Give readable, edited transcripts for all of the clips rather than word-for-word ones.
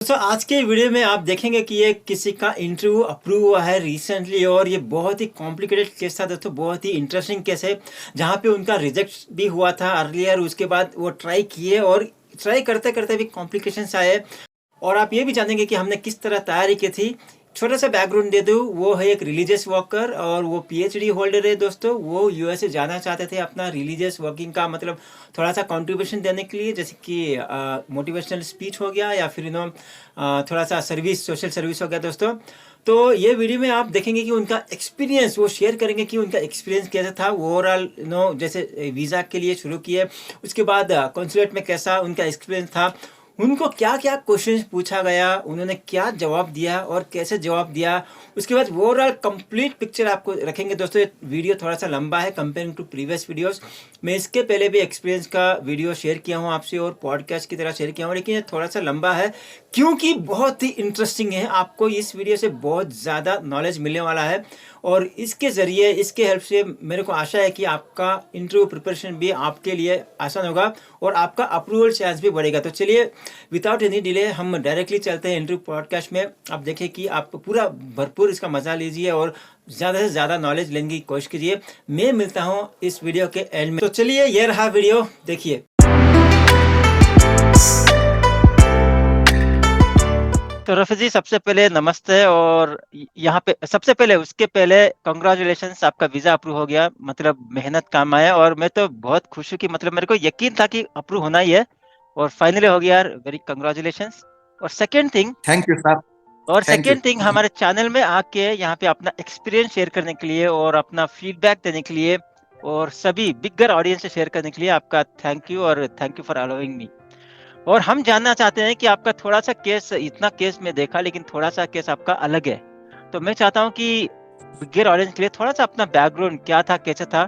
दोस्तों आज के वीडियो में आप देखेंगे कि ये किसी का इंटरव्यू अप्रूव हुआ है रिसेंटली और ये बहुत ही कॉम्प्लिकेटेड केस था दोस्तों। बहुत ही इंटरेस्टिंग केस है जहाँ पे उनका रिजेक्ट भी हुआ था अर्लियर। उसके बाद वो ट्राई किए और ट्राई करते करते भी कॉम्प्लिकेशंस आए। और आप ये भी जानेंगे कि हमने किस तरह तैयारी की थी। छोटा सा बैकग्राउंड दे दूँ, वो है एक रिलीजियस वर्कर और वो पीएचडी होल्डर है दोस्तों। वो यूएसए जाना चाहते थे अपना रिलीजियस वर्किंग का मतलब थोड़ा सा कंट्रीब्यूशन देने के लिए, जैसे कि मोटिवेशनल स्पीच हो गया या फिर थोड़ा सा सर्विस, सोशल सर्विस हो गया दोस्तों। तो ये वीडियो में आप देखेंगे कि उनका एक्सपीरियंस वो शेयर करेंगे कि उनका एक्सपीरियंस कैसा था ओवरऑल। जैसे वीज़ा के लिए शुरू किए, उसके बाद कॉन्सुलेट में कैसा उनका एक्सपीरियंस था, उनको क्या क्या क्वेश्चंस पूछा गया, उन्होंने क्या जवाब दिया और कैसे जवाब दिया। उसके बाद ओवरऑल कंप्लीट पिक्चर आपको रखेंगे दोस्तों। ये वीडियो थोड़ा सा लंबा है कंपेयरिंग टू प्रीवियस वीडियोस। मैं इसके पहले भी एक्सपीरियंस का वीडियो शेयर किया हूँ आपसे और पॉडकास्ट की तरह शेयर किया हूँ, लेकिन ये थोड़ा सा लंबा है क्योंकि बहुत ही इंटरेस्टिंग है। आपको इस वीडियो से बहुत ज़्यादा नॉलेज मिलने वाला है और इसके ज़रिए, इसके हेल्प से मेरे को आशा है कि आपका इंटरव्यू प्रिपरेशन भी आपके लिए आसान होगा और आपका अप्रूवल चांस भी बढ़ेगा। तो चलिए विदाउट एनी डिले हम डायरेक्टली चलते हैं इंटरव्यू पॉडकास्ट में। आप देखें कि आप पूरा भरपूर इसका मजा लीजिए और ज़्यादा से ज़्यादा नॉलेज लेने की कोशिश कीजिए। मैं मिलता हूँ इस वीडियो के एंड में। तो चलिए ये रहा वीडियो, देखिए। तो रफी जी, सबसे पहले नमस्ते। और यहाँ पे सबसे पहले, उसके पहले कंग्रेचुलेशंस, आपका वीज़ा अप्रूव हो गया। मतलब मेहनत काम आया और मैं तो बहुत खुश हूँ कि मतलब मेरे को यकीन था कि अप्रूव होना ही है और फाइनली हो गया यार। Very congratulations. और second thing, thank you sir. Thank you. हमारे चैनल में आके यहाँ पे अपना एक्सपीरियंस शेयर करने के लिए और अपना फीडबैक देने के लिए और सभी बिगर ऑडियंस से शेयर करने के लिए आपका थैंक यू और थैंक यू फॉर अलाउइंग मी। और हम जानना चाहते हैं कि आपका थोड़ा सा केस, इतना केस में देखा लेकिन थोड़ा सा केस आपका अलग है। तो मैं चाहता हूँ कि बिगर ऑडियंस के लिए थोड़ा सा अपना बैकग्राउंड क्या था, कैसे था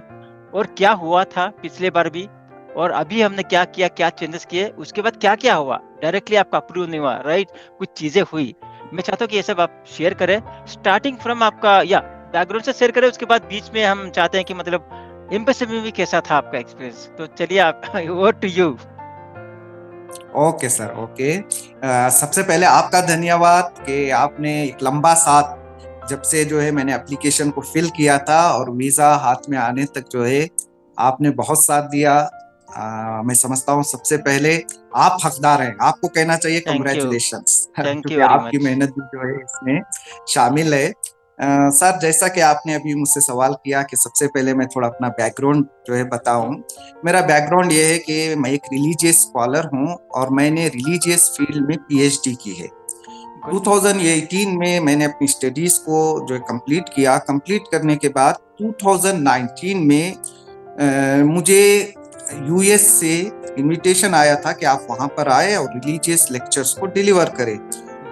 और क्या हुआ था पिछले बार भी और अभी हमने क्या किया, क्या चेंजेस किए, उसके बाद क्या क्या हुआ। डायरेक्टली आपका अप्रूव नहीं हुआ, राइट, कुछ चीजें हुई। मैं चाहता हूँ कि ये सब आप शेयर करें, स्टार्टिंग फ्रॉम आपका या बैकग्राउंड से शेयर करें। उसके बाद बीच में हम चाहते हैं कि मतलब एम्बेसी में भी कैसा था आपका एक्सपीरियंस। तो चलिए आप over to you. Okay sir, okay. सबसे पहले आपका धन्यवाद कि आपने एक लंबा साथ, जब से जो है मैंने एप्लीकेशन को फिल किया था और वीज़ा हाथ में आने तक जो है आपने बहुत साथ दिया। मैं समझता हूँ सबसे पहले आप हकदार हैं, आपको कहना चाहिए thank you, congratulations thank you क्योंकि वेरी आपकी मच। मेहनत भी जो है इसमें शामिल है। सर, जैसा कि आपने अभी मुझसे सवाल किया कि सबसे पहले मैं थोड़ा अपना बैकग्राउंड जो है बताऊं। मेरा बैकग्राउंड ये है कि मैं एक रिलीजियस स्कॉलर हूं और मैंने रिलीजियस फील्ड में पीएचडी की है। 2018 में मैंने अपनी स्टडीज को जो है कंप्लीट किया। कंप्लीट करने के बाद 2019 में मुझे यूएस से इनविटेशन आया था कि आप वहां पर आए और रिलीजियस लेक्चर्स को डिलीवर करें।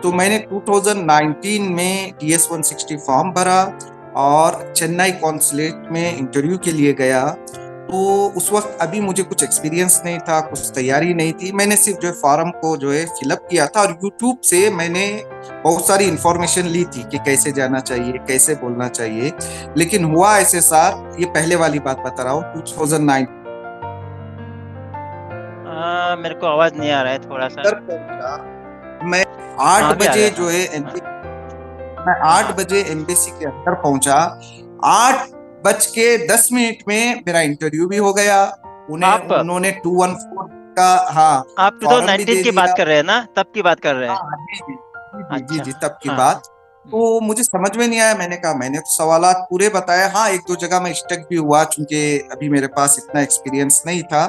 तो मैंने 2019 में DS 160 फॉर्म भरा और चेन्नई कॉन्सुलेट में इंटरव्यू के लिए गया। तो उस वक्त अभी मुझे कुछ एक्सपीरियंस नहीं था, कुछ तैयारी नहीं थी। मैंने सिर्फ जो है फॉर्म को जो है फिलअप किया था और यूट्यूब से मैंने बहुत सारी इंफॉर्मेशन ली थी कि कैसे जाना चाहिए, कैसे बोलना चाहिए। लेकिन हुआ ऐसे सर, ये पहले वाली बात बता रहा हूँ, 2009 मेरे को आवाज नहीं आ रहा है थोड़ा सा। मैं 8 अभी आ बजे गया। जो है हाँ, मैं 8 हाँ। बजे एम्बेसी के अंदर पहुंचा। 8:10 में मेरा इंटरव्यू भी हो गया। आप उन्होंने 214 का, हाँ, आप फॉर्म भी 2019 दे की बात दिया। कर रहे हैं ना, तब की बात कर रहे हैं? हाँ जी जी जी जी जी अच्छा। जी, तब की हाँ। बात। तो मुझे समझ में नहीं आया। मैंने कहा, मैंने तो सवालात पूरे बताए। हाँ, एक दो जगह मैं स्टक भी हुआ क्योंकि अभी मेरे पास इतना एक्सपीरियंस नहीं था।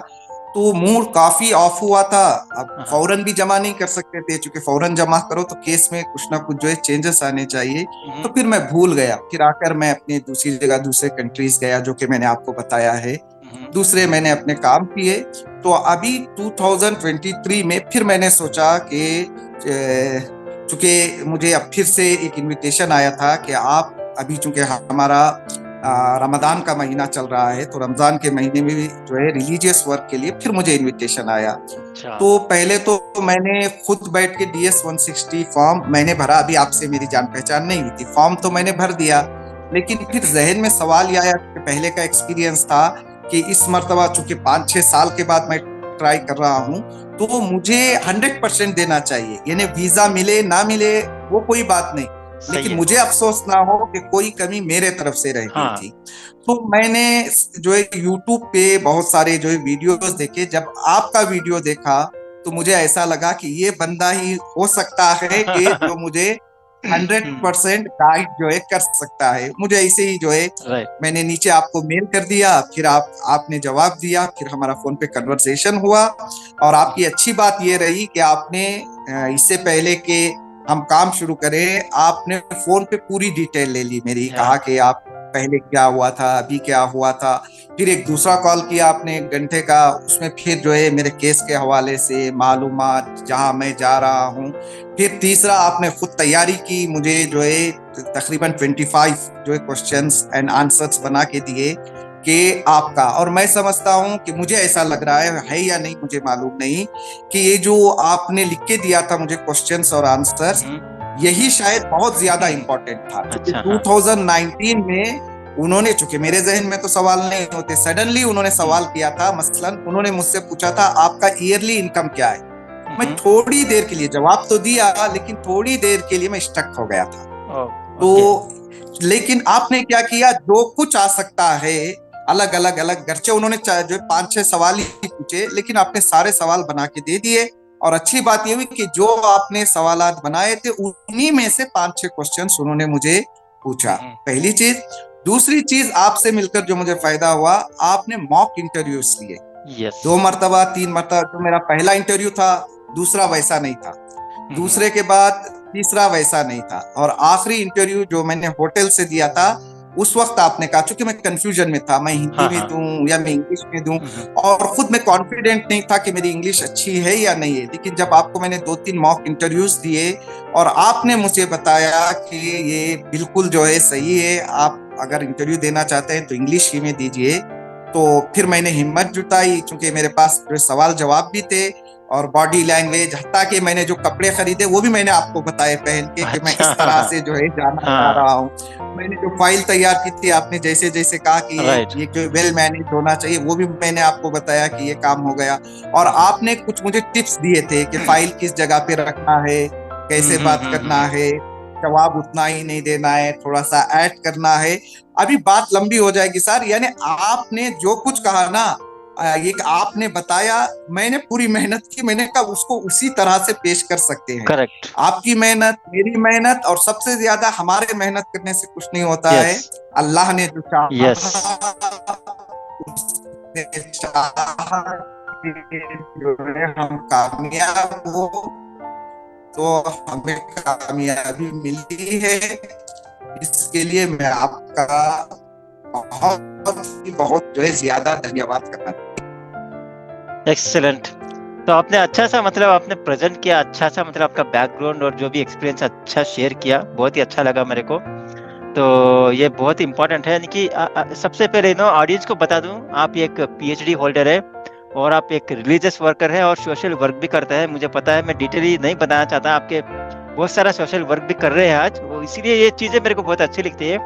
तो मूड काफी ऑफ हुआ था। अब हाँ। फौरन भी जमा नहीं कर सकते थे क्योंकि फौरन जमा करो तो केस में कुछ ना कुछ जो है चेंजेस आने चाहिए। तो फिर मैं भूल गया। फिर आकर मैं अपनी दूसरी जगह, दूसरे कंट्रीज गया, जो कि मैंने आपको बताया है। दूसरे मैंने अपने काम किए। तो अभी 2023 में फिर मैंने सोचा कि चूंकि मुझे अब फिर से एक इनविटेशन आया था कि आप अभी, चूंकि हमारा रमजान का महीना चल रहा है, तो रमजान के महीने में भी जो है रिलीजियस वर्क के लिए फिर मुझे इनविटेशन आया। अच्छा। तो पहले तो मैंने खुद बैठ के DS 160 फॉर्म मैंने भरा। अभी आपसे मेरी जान पहचान नहीं हुई थी, फॉर्म तो मैंने भर दिया। लेकिन फिर जहन में सवाल ये आया कि पहले का एक्सपीरियंस था कि इस मर्तबा चूंकि 5-6 साल के बाद मैं ट्राई कर रहा हूँ तो मुझे 100% देना चाहिए, यानी वीजा मिले ना मिले वो कोई बात नहीं, सही लेकिन है। मुझे अफसोस ना हो कि कोई कमी मेरे तरफ से रह गई हाँ। थी। तो मैंने जो है यूट्यूब पे बहुत सारे जो है वीडियोस देखे, जब आपका वीडियो देखा तो मुझे ऐसा लगा कि ये बंदा ही हो सकता है कि जो मुझे 100% गाइड जो है कर सकता है। मुझे ऐसे ही जो है राइट। मैंने नीचे आपको मेल कर दिया, फिर आपने जवाब दिया, फिर हमारा फोन पे कन्वर्सेशन हुआ। और आपकी अच्छी बात ये रही कि आपने इससे पहले कि हम काम शुरू करें, आपने फोन पे पूरी डिटेल ले ली मेरी, या कहा कि आप पहले क्या हुआ था, अभी क्या हुआ था। फिर एक दूसरा कॉल किया आपने 1 घंटे का, उसमें फिर जो है मेरे केस के हवाले से मालूमात, जहां मैं जा रहा हूँ। फिर तीसरा आपने खुद तैयारी की, मुझे जो है तकरीबन 25 जो है क्वेश्चंस एंड आंसर्स बना के दिए कि आपका। और मैं समझता हूं कि मुझे ऐसा लग रहा है या नहीं मुझे मालूम नहीं, कि ये जो आपने लिख के दिया था मुझे क्वेश्चंस और आंसर्स, यही शायद बहुत ज्यादा इंपॉर्टेंट था, क्योंकि अच्छा। हाँ। 2019 में उन्होंने, चूंकि मेरे जहन में तो सवाल नहीं होते, सडनली उन्होंने सवाल किया था। मसलन उन्होंने मुझसे पूछा था आपका ईयरली इनकम क्या है। मैं थोड़ी देर के लिए जवाब तो दिया, लेकिन थोड़ी देर के लिए मैं स्टक हो गया था। ओके। तो लेकिन आपने क्या किया, जो कुछ आ सकता है, अलग अलग अलग गर्चे उन्होंने जो 5-6 सवाल ही पूछे, लेकिन आपने सारे सवाल बना के दे दिए। और अच्छी बात ये हुई कि जो आपने सवालात बनाए थे उन्हीं में से 5-6 क्वेश्चंस उन्होंने मुझे पूछा, पहली चीज। दूसरी चीज, आपसे मिलकर जो मुझे फायदा हुआ, आपने मॉक इंटरव्यूज लिए। यस। 2 मरतबा 3 मरतबा, जो मेरा पहला इंटरव्यू था दूसरा वैसा नहीं था, दूसरे के बाद तीसरा वैसा नहीं था, और आखिरी इंटरव्यू जो मैंने होटल से दिया था, उस वक्त आपने कहा, चूंकि मैं कंफ्यूजन में था, मैं हिंदी में दूं या मैं इंग्लिश में दूं, और खुद में कॉन्फिडेंट नहीं था कि मेरी इंग्लिश अच्छी है या नहीं है। लेकिन जब आपको मैंने 2-3 मॉक इंटरव्यूज दिए और आपने मुझे बताया कि ये बिल्कुल जो है सही है, आप अगर इंटरव्यू देना चाहते हैं तो इंग्लिश ही में दीजिए, तो फिर मैंने हिम्मत जुटाई, क्योंकि मेरे पास जो सवाल जवाब भी थे, और बॉडी लैंग्वेज, हत्ता कि मैंने जो कपड़े खरीदे वो भी मैंने आपको बताए पहन के, कि मैं इस तरह से जो है जाना चाह रहा हूँ। मैंने जो फाइल तैयार की थी, आपने जैसे जैसे कहा कि ये जो वेल मैनेज होना चाहिए, वो भी मैंने आपको बताया कि ये काम हो गया। और आपने कुछ मुझे टिप्स दिए थे कि फाइल किस जगह पे रखना है, कैसे बात करना है, जवाब उतना ही नहीं देना है, थोड़ा सा ऐड करना है। अभी बात लंबी हो जाएगी सर, यानी आपने जो कुछ कहा ना, ये आपने बताया, मैंने पूरी मेहनत की, मैंने कहा उसको उसी तरह से पेश कर सकते हैं। करेक्ट। आपकी मेहनत, मेरी मेहनत, और सबसे ज्यादा हमारे मेहनत करने से कुछ नहीं होता है। अल्लाह ने जो चाहा, उसने चाहा जो है हम कामयाब हो, तो हमें कामयाबी मिली है। इसके लिए मैं आपका बहुत बहुत जो है ज्यादा धन्यवाद करना। एक्सीलेंट। तो आपने अच्छा सा मतलब आपने प्रेजेंट किया, अच्छा सा मतलब आपका बैकग्राउंड और जो भी एक्सपीरियंस अच्छा शेयर किया, बहुत ही अच्छा लगा मेरे को। तो ये बहुत इंपॉर्टेंट है, यानी कि सबसे पहले ऑडियंस को बता दूं, आप एक पीएचडी होल्डर है और आप एक रिलीजियस वर्कर है और सोशल वर्क भी करता है। मुझे पता है, मैं डिटेली नहीं बताना चाहता, आपके बहुत सारा सोशल वर्क भी कर रहे हैं आज, इसीलिए ये चीज़ें मेरे को बहुत अच्छी लगती है।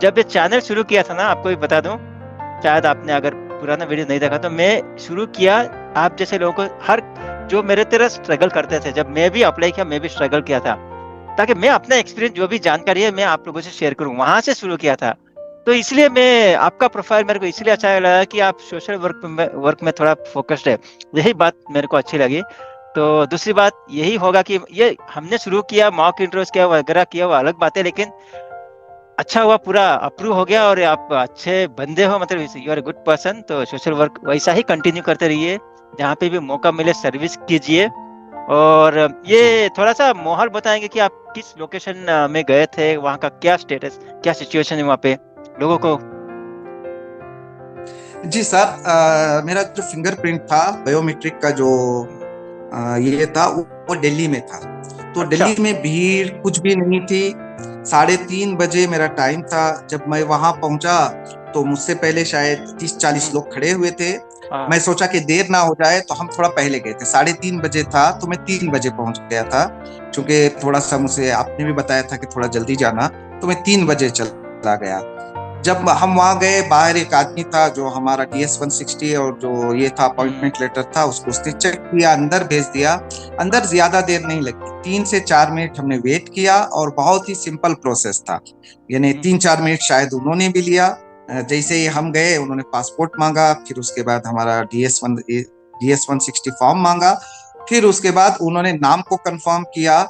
जब ये चैनल शुरू किया था ना, आपको भी बता दूं, शायद आपने अगर पुराना वीडियो नहीं देखा तो मैं शुरू किया आप जैसे लोगों को, हर जो मेरे तरह स्ट्रगल करते थे, जब मैं भी अप्लाई किया मैं भी स्ट्रगल किया था, ताकि मैं अपना एक्सपीरियंस जो भी जानकारी है मैं आप लोगों से शेयर करूं, वहां से शुरू किया था। तो इसलिए मैं आपका प्रोफाइल मेरे को इसलिए अच्छा लगा कि आप सोशल वर्क में थोड़ा फोकस्ड है, यही बात मेरे को अच्छी लगी। तो दूसरी बात यही होगा कि ये हमने शुरू किया, मॉक इंटरव्यूज किया वगैरह किया, वो अलग बात है, लेकिन अच्छा हुआ, पूरा अप्रूव हो गया और आप अच्छे बंदे हो, मतलब you are a good person. तो सोशल वर्क वैसा ही कंटिन्यू करते रहिए, जहाँ पे भी मौका मिले सर्विस कीजिए। और ये थोड़ा सा माहौल बताएंगे कि आप किस लोकेशन में गए थे, वहाँ का क्या स्टेटस, क्या सिचुएशन है वहाँ पे लोगों को। जी सर, मेरा जो फिंगरप्रिंट था, बायोमेट्रिक का जो ये था, वो दिल्ली में था। तो अच्छा। दिल्ली में भीड़ कुछ भी नहीं थी। 3:30 बजे मेरा टाइम था। जब मैं वहां पहुंचा तो मुझसे पहले शायद 30-40 लोग खड़े हुए थे। मैं सोचा कि देर ना हो जाए, तो हम थोड़ा पहले गए थे। 3:30 बजे था तो मैं 3 बजे पहुंच गया था, क्योंकि थोड़ा सा मुझे आपने भी बताया था कि थोड़ा जल्दी जाना, तो मैं 3 बजे चला गया। जब हम वहां गए, बाहर एक आदमी था जो हमारा DS-160 और जो ये था अपॉइंटमेंट लेटर था, उसको उसने चेक किया, अंदर भेज दिया। अंदर ज्यादा देर नहीं लगी, 3 से 4 मिनट हमने वेट किया और बहुत ही सिंपल प्रोसेस था, यानी 3-4 मिनट शायद उन्होंने भी लिया। जैसे ही हम गए, उन्होंने पासपोर्ट मांगा, फिर उसके बाद हमारा DS-160 फॉर्म मांगा, फिर उसके बाद उन्होंने नाम को कंफर्म किया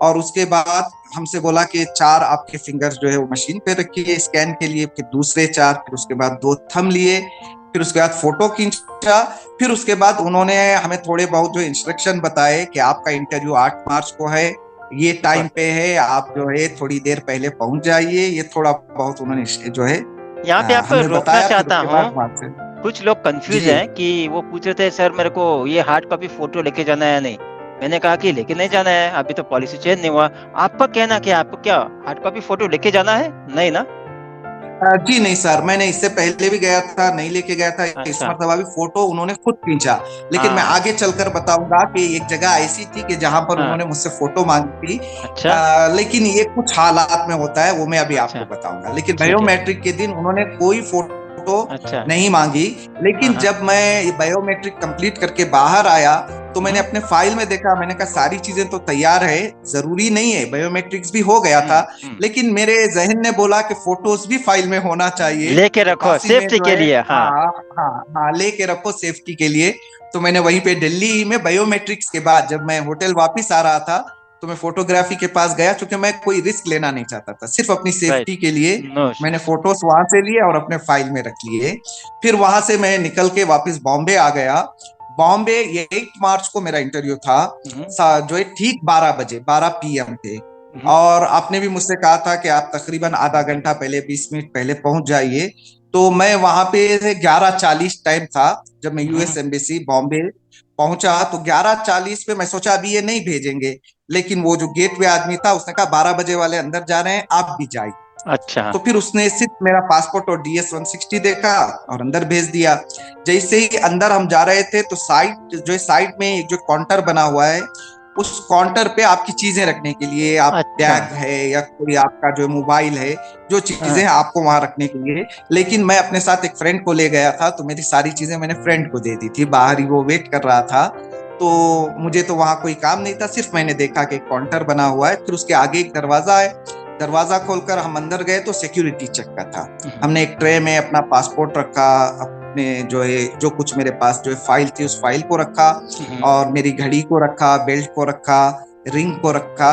और उसके बाद हमसे बोला कि 4 आपके फिंगर्स जो है वो मशीन पे रखिए स्कैन के लिए, फिर दूसरे 4, फिर उसके बाद 2 थंब लिए, फिर उसके बाद फोटो खींचा। फिर उसके बाद उन्होंने हमें थोड़े बहुत जो इंस्ट्रक्शन बताए कि आपका इंटरव्यू 8 मार्च को है, ये टाइम पे है, आप जो है थोड़ी देर पहले पहुंच जाइए। ये थोड़ा बहुत उन्होंने जो है यहाँ पे आपको हमें रोकना बताया। फिर चाहता उसके हूँ, बाद वहां से कुछ लोग कंफ्यूज जी हैं कि वो पूछ रहे थे सर मेरे को ये हार्ड कॉपी फोटो लेके जाना है या नहीं। मैंने कहा कि लेके नहीं जाना है, अभी तो पॉलिसी चेंज नहीं हुआ। आपका कहना क्या है, आपको क्या हार्ड कॉपी फोटो लेके जाना है? नहीं ना? जी नहीं सर, मैंने इससे पहले भी गया था, नहीं लेके गया था। इस अच्छा। मरतबा भी फोटो उन्होंने खुद खींचा, लेकिन मैं हाँ। आगे चलकर बताऊंगा कि एक जगह ऐसी थी कि जहां पर हाँ। उन्होंने मुझसे फोटो मांगी थी। अच्छा। लेकिन ये कुछ हालात में होता है, वो मैं अभी अच्छा। आपको बताऊंगा। लेकिन ठीक है। बायोमेट्रिक के दिन उन्होंने कोई फोटो अच्छा। नहीं मांगी। हाँ लेकिन हाँ। जब मैं बायोमेट्रिक कंप्लीट करके बाहर आया, तो मैंने हम्म। अपने फाइल में देखा, मैंने कहा सारी चीजें तो तैयार है, जरूरी नहीं है, बायोमेट्रिक्स भी हो गया था। हम्म। लेकिन मेरे जहन ने बोला कि फोटोज भी फाइल में होना चाहिए, लेके तो रखो काफी में सेफ्टी जो के है, लिए। हाँ। हाँ हाँ हाँ, लेके रखो सेफ्टी के लिए। तो मैंने वहीं पे दिल्ली में बायोमेट्रिक्स के बाद जब मैं होटल वापस आ रहा था, तो मैं फोटोग्राफी के पास गया, क्योंकि मैं कोई रिस्क लेना नहीं चाहता था, सिर्फ अपनी राइट। सेफ्टी के लिए नो मैंने इश्यूज। फोटोज वहां से लिए और अपने फाइल में रख लिए। फिर वहां से मैं निकल के वापस बॉम्बे आ गया। बॉम्बे, ये 8 मार्च को मेरा इंटरव्यू था, जो है ठीक 12 बजे, 12 PM पे। और आपने भी मुझसे कहा था कि आप तकरीबन आधा घंटा पहले, 20 मिनट पहले पहुंच जाइए। तो मैं वहां पे 11:40 टाइम था जब मैं US एम्बेसी बॉम्बे पहुंचा। तो 11:40 पे मैं सोचा अभी ये नहीं भेजेंगे, लेकिन वो जो गेट वे आदमी था उसने कहा 12 बजे वाले अंदर जा रहे हैं, आप भी जाइए। अच्छा। तो फिर उसने सिर्फ मेरा पासपोर्ट और DS-160 देखा और अंदर भेज दिया। जैसे ही अंदर हम जा रहे थे, तो साइड में एक जो काउंटर बना हुआ है, उस काउंटर पे आपकी चीजें रखने के लिए, आप अच्छा। बैग है या कोई आपका जो मोबाइल है, जो चीजें हाँ। हैं आपको वहां रखने के लिए। लेकिन मैं अपने साथ एक फ्रेंड को ले गया था, तो मेरी सारी चीजें मैंने फ्रेंड को दे दी थी, बाहर ही वो वेट कर रहा था। तो मुझे तो वहां कोई काम नहीं था, सिर्फ मैंने देखा कि एक काउंटर बना हुआ है, फिर उसके आगे एक दरवाजा है। दरवाजा खोलकर हम अंदर गए तो सिक्योरिटी चेक का था। हमने एक ट्रे में अपना पासपोर्ट रखा, अपने जो है जो कुछ मेरे पास जो है फाइल थी उस फाइल को रखा, और मेरी घड़ी को रखा, बेल्ट को रखा, रिंग को रखा,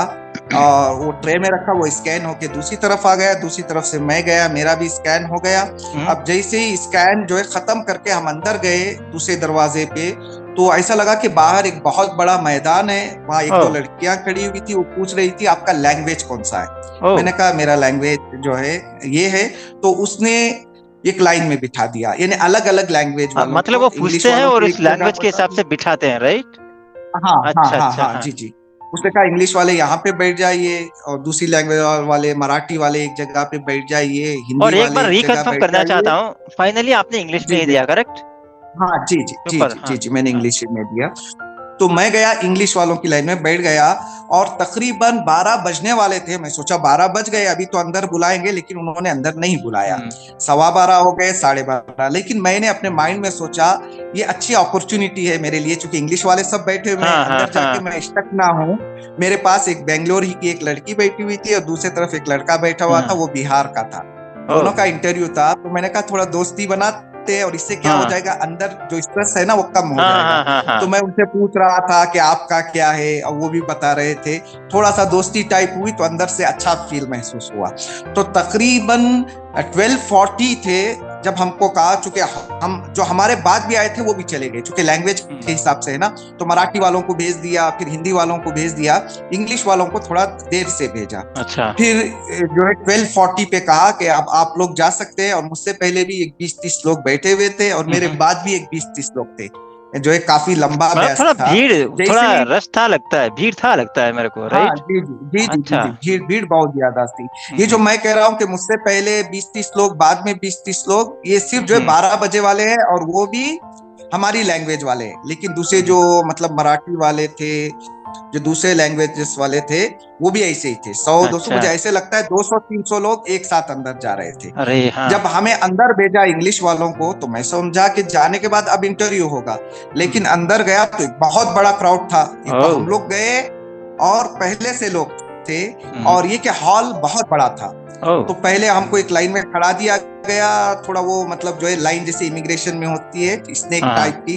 और वो ट्रे में रखा। वो स्कैन होके दूसरी तरफ आ गया, दूसरी तरफ से मैं गया, मेरा भी स्कैन हो गया। अब जैसे ही स्कैन जो है खत्म करके हम अंदर गए दूसरे दरवाजे पे, तो ऐसा लगा कि बाहर एक बहुत बड़ा मैदान है, वहां एक दो ओ। लड़कियां खड़ी हुई थी, वो पूछ रही थी आपका लैंग्वेज कौन सा है। ओ। मैंने कहा मेरा लैंग्वेज जो है ये है। तो उसने एक लाइन में बिठा दिया, यानी अलग अलग लैंग्वेज वालों मतलब को, वो इंग्लिश पूछते हैं वालों और को उस एक जगह लैंग्वेज के पर हिसाब से बिठाते हैं, राइट? हाँ हाँ अच्छा हाँ अच्छा। हाँ, हाँ। जी जी। उसने कहा इंग्लिश वाले यहाँ पे बैठ जाइए, और दूसरी लैंग्वेज वाले, मराठी वाले एक जगह पे बैठ जाइए, हिंदी और एक वाले बार एक जगह रिकन्फर्म बैठ करना चाहता जाइए। हूँ, फाइनली आपने इंग्लिश में जी ही जी दिया, करेक्ट? हाँ, जी जी जी सुपर। जी हाँ। जी जी, मैंने हाँ। इंग्लिश में दिया। तो मैं गया इंग्लिश वालों की लाइन में बैठ गया, और तकरीबन 12 बजने वाले थे। मैं सोचा 12 बज गए, अभी तो अंदर बुलाएंगे, लेकिन उन्होंने अंदर नहीं बुलाया। हम्म। 12:15 हो गए, 12:30, लेकिन मैंने अपने माइंड में सोचा ये अच्छी अपॉर्चुनिटी है मेरे लिए, क्योंकि इंग्लिश वाले सब बैठे हुए हैं, हाँ हाँ अंदर जाके हाँ। मैं स्टक ना हूं। मेरे पास एक बेंगलोर ही की एक लड़की बैठी हुई थी, और दूसरी तरफ एक लड़का बैठा हुआ था, हाँ। वो बिहार का था। ओ। दोनों का इंटरव्यू था। तो मैंने कहा थोड़ा दोस्ती बनाते हैं, और इससे क्या हो हाँ जाएगा, अंदर जो स्ट्रेस है ना वो कम हो हाँ जाएगा। हाँ हाँ तो हाँ। मैं उनसे पूछ रहा था कि आपका क्या है, और वो भी बता रहे थे। थोड़ा सा दोस्ती टाइप हुई, तो अंदर से अच्छा फील महसूस हुआ। तो तकरीबन 12:40 थे जब हमको कहा, चूंकि हम जो हमारे बाद भी आए थे वो भी चले गए, चूंकि लैंग्वेज के हिसाब से है ना, तो मराठी वालों को भेज दिया, फिर हिंदी वालों को भेज दिया, इंग्लिश वालों को थोड़ा देर से भेजा। अच्छा। फिर जो है 12:40 पे कहा कि अब आप लोग जा सकते हैं, और मुझसे पहले भी एक 20-30 लोग बैठे हुए थे, और मेरे बाद भी एक 20-30 लोग थे, जो है काफी लंबा मतलब बैच थोड़ा था। भीड़, थोड़ा जैसे ही रश था लगता है, भीड़ था लगता है मेरे को, हाँ, राइट? जी जी जी जी जी अच्छा। जी, भीड़ भीड़ बहुत ज्यादा थी। ये जो हम्म। मैं कह रहा हूँ कि मुझसे पहले 20-30 लोग, बाद में 20-30 लोग, ये सिर्फ जो है हम्म। 12 बजे वाले हैं, और वो भी हमारी लैंग्वेज वाले हैं। लेकिन दूसरे जो मतलब मराठी वाले थे, जो दूसरे लैंग्वेजेस वाले थे वो भी ऐसे ही थे, 100-200, अच्छा। मुझे ऐसे लगता है 200-300 लोग एक साथ अंदर जा रहे थे। अरे हाँ। जब हमें अंदर भेजा इंग्लिश वालों को तो मैं समझा कि जाने के बाद अब इंटरव्यू होगा, लेकिन अंदर गया तो एक बहुत बड़ा क्राउड था। एक तो ओह। हम लोग गए और पहले से लोग थे, हम्म। और ये कि हॉल बहुत बड़ा था। ओह। तो पहले हमको एक लाइन में खड़ा दिया गया, थोड़ा वो मतलब जो है लाइन जैसे इमिग्रेशन में होती है, स्नेक हाँ टाइप की,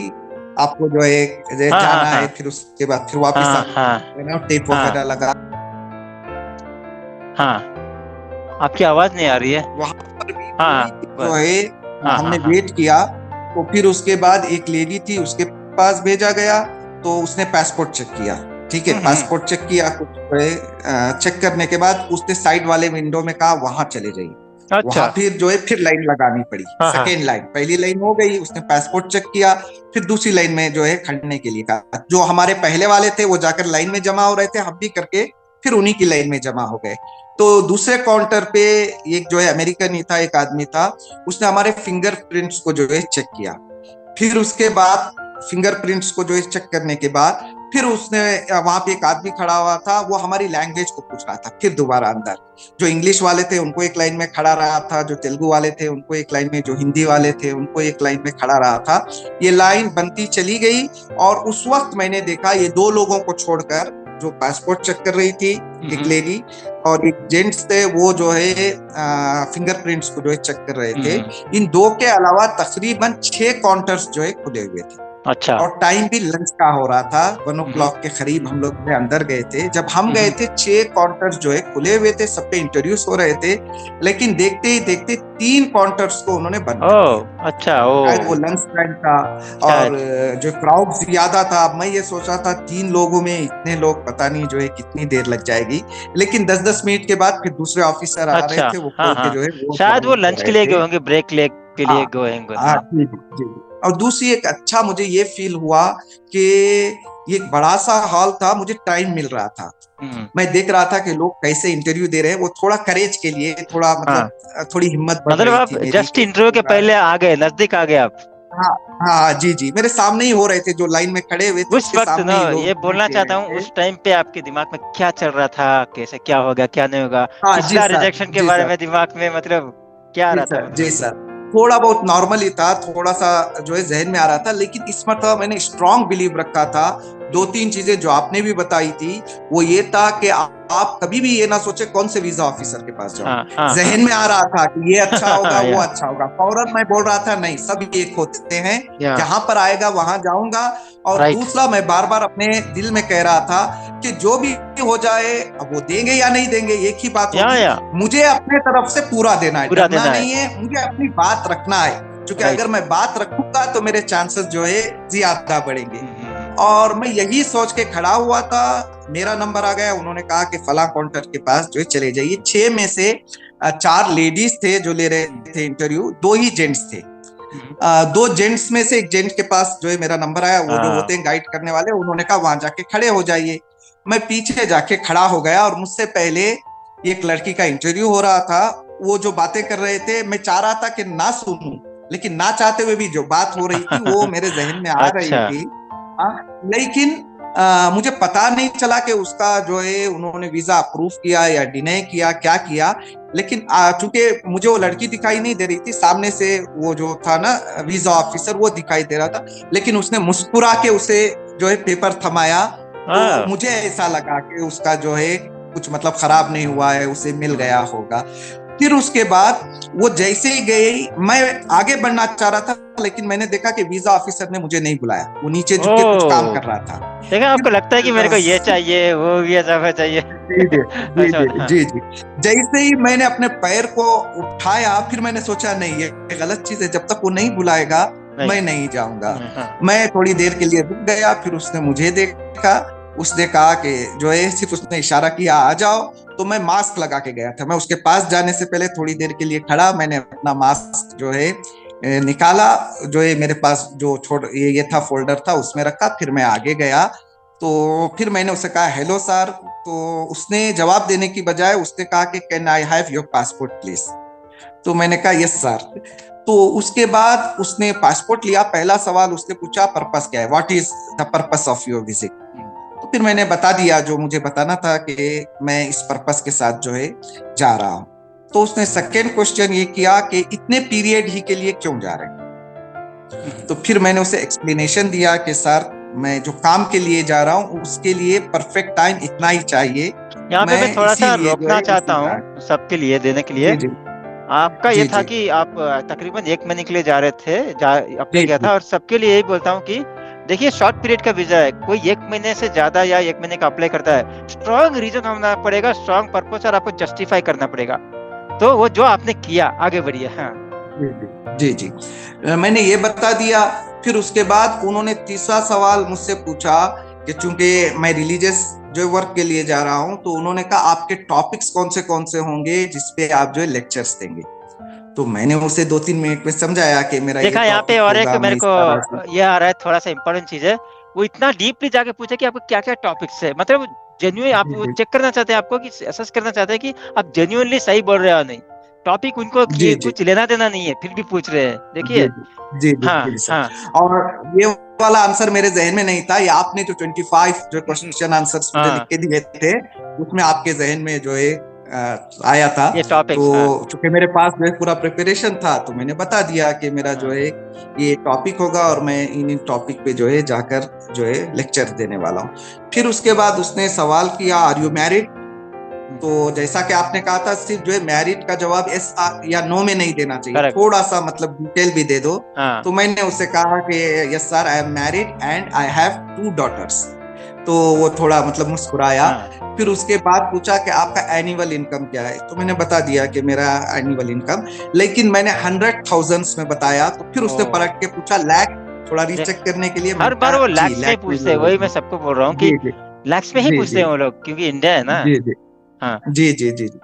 आपको जो है हाँ हाँ जाना हाँ है, फिर उसके बाद फिर वापस हाँ हाँ आना, टेप हाँ वगैरह लगा। हाँ। आपकी आवाज नहीं आ रही है। वहां पर भी हाँ पूरी जो बस। है हाँ हाँ हमने हाँ। वेट किया। तो फिर उसके बाद एक लेडी थी, उसके पास भेजा गया, तो उसने पासपोर्ट चेक किया। ठीक है, हम्म। पासपोर्ट चेक किया, कुछ जो है चेक करने के बाद उसने साइड वाले विंडो में कहा वहां चले जाइए। अच्छा। वहां फिर जो है फिर लाइन लगानी पड़ी, हाँ हाँ। सेकेंड लाइन, पहली लाइन हो गई, उसने पासपोर्ट चेक किया, फिर दूसरी लाइन में जो है खड़ने के लिए कहा। जो हमारे पहले वाले थे वो जाकर लाइन में जमा हो रहे थे, हम भी करके फिर उन्हीं की लाइन में जमा हो गए। तो दूसरे काउंटर पे एक जो है अमेरिकन ही था, एक आदमी था, उसने हमारे फिंगरप्रिंट्स को जो है चेक किया। फिर उसके बाद फिंगरप्रिंट्स को जो है चेक करने के बाद फिर उसने, वहां पे एक आदमी खड़ा हुआ था, वो हमारी लैंग्वेज को पूछ रहा था। फिर दोबारा अंदर जो इंग्लिश वाले थे उनको एक लाइन में खड़ा रहा था, जो तेलुगु वाले थे उनको एक लाइन में, जो हिंदी वाले थे उनको एक लाइन में खड़ा रहा था। ये लाइन बनती चली गई, और उस वक्त मैंने देखा ये दो लोगों को छोड़कर, जो पासपोर्ट चेक कर रही थी एक लेडी, और एक जेंट्स थे, वो जो है फिंगरप्रिंट्स को जो है चेक कर रहे थे। इन दो के अलावा तकरीबन 6 काउंटर्स जो है खुले हुए थे, अच्छा। और टाइम भी लंच का हो रहा था, 1 हम्म o'clock के करीब हम लोग जो है अंदर गए थे। जब हम गए हम्म। थे 6 काउंटर्स जो है खुले हुए थे, सब पे इंटरव्यूज हो रहे थे, लेकिन देखते ही देखते 3 काउंटर्स को उन्होंने बंद कर दिया। ओह अच्छा। शायद वो ओह। लंच टाइम था, और शायद। जो क्राउड ज्यादा था। मैं ये सोचा था 3 लोगों में इतने लोग, पता नहीं जो है कितनी देर लग जाएगी, लेकिन 10-10 मिनट के बाद फिर दूसरे ऑफिसर आ रहे अच्छा। थे, वो हाँ खोल के हाँ। जो है वो शायद वो ज्वाइन हो लंच के रहे लिए गए थे। होंगे, ब्रेक ले के हाँ लिए गए होंगे। हाँ, हाँ। जी जी। और दूसरी एक अच्छा मुझे ये फील हुआ कि ये एक बड़ा सा हॉल था, मुझे टाइम मिल रहा था। हम्म। मैं देख रहा था कि लोग कैसे इंटरव्यू दे रहे हैं, वो थोड़ा करेज के लिए, थोड़ा हाँ, मतलब थोड़ी हिम्मत बढ़ मतलब रही आप थी मेरी जस्ट कि इंटरव्यू के पहले आ गए, नजदीक आ गए आप। हाँ हाँ, जी जी, मेरे सामने ही हो रहे थे, जो लाइन में खड़े हुए थे उस उसके वक्त ना, सामने ही लोग ये इंटरव्यू बोलना दे चाहता रहे हूँ, थे। उस टाइम पे आपके दिमाग में क्या चल रहा था, कैसे क्या होगा क्या नहीं होगा, हाँ जी पिछला सर, रिजेक्शन के जी बारे सर, में दिमाग में मतलब क्या आ जी रहा था सर, जी मतलब। सर। थोड़ा बहुत नॉर्मल ही था, थोड़ा सा जो है जहन में आ रहा था, लेकिन इस मरतबा मैंने स्ट्रांग बिलीव रखा था। 2-3 चीजें जो आपने भी बताई थी, वो ये था कि आप कभी भी ये ना सोचे कौन से वीजा ऑफिसर के पास जाऊं। हाँ हाँ हाँ। जहन में आ रहा था कि ये अच्छा होगा, वो या अच्छा होगा, फौरन मैं बोल रहा था नहीं, सब एक होते हैं, या जहां पर आएगा वहां जाऊंगा। और राइट। दूसरा, मैं बार बार अपने दिल में कह रहा था कि जो भी हो जाए, अब वो देंगे या नहीं देंगे एक ही बात होगी, या मुझे अपने तरफ से पूरा देना है, पूरा डरना देना है। नहीं है, मुझे अपनी बात रखना है। क्योंकि अगर राइट। मैं बात रखूंगा तो मेरे चांसेस जो है ज्यादा बढ़ेंगे। और मैं यही सोच के खड़ा हुआ था, मेरा नंबर आ गया, उन्होंने कहा कि फला काउंटर के पास जो है चले जाइए। 6 में से 4 लेडीज थे जो ले रहे थे इंटरव्यू, 2 ही जेंट्स थे। 2 जेंट्स में से एक जेंट्स के पास जो है मेरा नंबर आया, वो जो हाँ। होते हैं गाइड करने वाले, उन्होंने कहा वहां जाके खड़े हो जाइए। मैं पीछे जाके खड़ा हो गया, और मुझसे पहले एक लड़की का इंटरव्यू हो रहा था। वो जो बातें कर रहे थे, मैं चाह रहा था कि ना सुनूं, लेकिन ना चाहते हुए भी जो बात हो रही थी वो मेरे जहन में आ रही अच्छा। थी। लेकिन मुझे पता नहीं चला कि उसका जो है उन्होंने वीजा अप्रूव किया या डिनाई किया, क्या किया। लेकिन चूंकि मुझे वो लड़की दिखाई नहीं दे रही थी, सामने से वो जो था ना वीजा ऑफिसर, वो दिखाई दे रहा था, लेकिन उसने मुस्कुरा के उसे जो है पेपर थमाया। तो हाँ। मुझे ऐसा लगा कि उसका जो है कुछ मतलब खराब नहीं हुआ है, उसे मिल गया होगा। फिर उसके बाद वो जैसे ही गई, मैं आगे बढ़ना चाह रहा था, लेकिन मैंने देखा कि वीजा ऑफिसर ने मुझे नहीं बुलाया, वो नीचे झुक के कुछ काम ओ, कर रहा था। देखा, आपको लगता है कि फिर मेरे को ये चाहिए, वो भी ऐसा चाहिए। जी जी जी अच्छा जी हाँ। जी जी। जैसे ही मैंने अपने पैर को उठाया, फिर मैंने सोचा नहीं, ये गलत चीज है, जब तक वो नहीं बुलाएगा नहीं। मैं नहीं जाऊंगा। हाँ। मैं थोड़ी देर के लिए रुक गया, फिर उसने मुझे देखा, उसने कहा कि जो है, सिर्फ उसने इशारा किया आ जाओ। तो मैं मास्क लगा के गया था, मैं उसके पास जाने से पहले थोड़ी देर के लिए खड़ा, मैंने अपना मास्क जो है निकाला, जो है मेरे पास जो छोड़ ये था फोल्डर था, उसमें रखा, फिर मैं आगे गया। तो फिर मैंने उसे कहा हेलो सर। तो उसने जवाब देने की बजाय उसने कहा कि can I have your passport please. तो मैंने कहा यस सर। तो उसके बाद उसने पासपोर्ट लिया, पहला सवाल उसने पूछा पर्पस क्या है, what is the purpose of your visit. तो फिर मैंने बता दिया जो मुझे बताना था कि मैं इस पर्पस के साथ जो है जा रहा हूँ। तो उसने सेकेंड क्वेश्चन ये किया कि इतने पीरियड ही के लिए क्यों जा रहे हैं। तो फिर मैंने उसे एक्सप्लेनेशन दिया कि सर मैं जो काम के लिए जा रहा हूँ उसके लिए परफेक्ट टाइम इतना ही चाहिए, यहाँ पे मैं मैं थोड़ा सा इसीलिए जो रोकना है चाहता इसी का। हूँ सबके लिए देने के लिए। जी जी आपका ये जी था जी कि आप तकरीबन 1 महीने के लिए जा रहे थे, अप्लाई जी किया जी था, और सबके लिए यही बोलता हूँ कि देखिए शॉर्ट पीरियड का वीजा है, कोई 1 महीने से ज्यादा या 1 महीने का अप्लाई करता है, स्ट्रॉन्ग रीजन होना पड़ेगा, स्ट्रॉन्ग पर्पस, और आपको जस्टिफाई करना पड़ेगा। तो वो जो आपने किया, आगे बढ़िए। हाँ। जी जी जी मैंने ये बता दिया। फिर उसके बाद उन्होंने तीसरा सवाल मुझसे पूछा कि चूंकि मैं रिलीजियस जो वर्क के लिए जा रहा हूं, तो उन्होंने कहा आपके टॉपिक्स कौन से होंगे जिसपे आप जो है लेक्चर्स देंगे। तो मैंने उसे 2-3 मिनट में समझाया कि मेरा ये देखा यहाँ पे, टॉपिक और एक होगा, मैं मेरे इस को तरह से। ये आ रहा है, थोड़ा सा इंपॉर्टेंट चीज है, वो इतना डीपली जाके पूछा कि आपको क्या क्या टॉपिक्स है, मतलब जेन्युइन आप जी वो जी चेक करना चाहते हैं, आपको कि असेस करना चाहते हैं कि आप जेन्युइनली सही बोल रहे हो या नहीं। टॉपिक उनको जी जी कुछ लेना देना नहीं है, फिर भी पूछ रहे हैं, जी देखिए। जी जी हाँ जी हाँ। सर। और ये वाला आंसर मेरे जहन में नहीं था, ये आपने जो 25 जो क्वेश्चन आंसर्स मुझे लिख हाँ, के दिए थे उसमें आपके जहन में जो है आया था। ये तो टॉपिक्स, हाँ। चूंकि मेरे पास जो है पूरा प्रिपरेशन था, तो मैंने बता दिया कि मेरा जो हाँ है ये टॉपिक होगा और मैं इन टॉपिक पे जो है जाकर जो है लेक्चर देने वाला हूँ। फिर उसके बाद उसने सवाल किया आर यू मैरिड। तो जैसा कि आपने कहा था, सिर्फ जो है मैरिड का जवाब यस या नो में नहीं देना चाहिए, करेक्ट। थोड़ा सा मतलब डिटेल भी दे दो। हाँ तो मैंने उससे कहा कि yes sir I am married and I have 2 daughters. तो वो थोड़ा मतलब मुस्कुराया। हाँ। फिर उसके बाद पूछा कि आपका एनुअल इनकम क्या है। तो मैंने बता दिया कि मेरा एनुअल इनकम, लेकिन मैंने 100,000 में बताया। तो फिर उसने ओ, पलट के पूछा लाख, थोड़ा देख, रीचेक करने के लिए। हर मैंने बार वो कहा जी लैक्स में ही लाख में पूछते हैं, वही मैं बोलिए। सबको बोल रहा हूँ कि जी जी लैक्स में ही जी पूछते जी हैं वो लोग, क्योंकि इंडिया है ना। जी जी हाँ जी जी जी जी।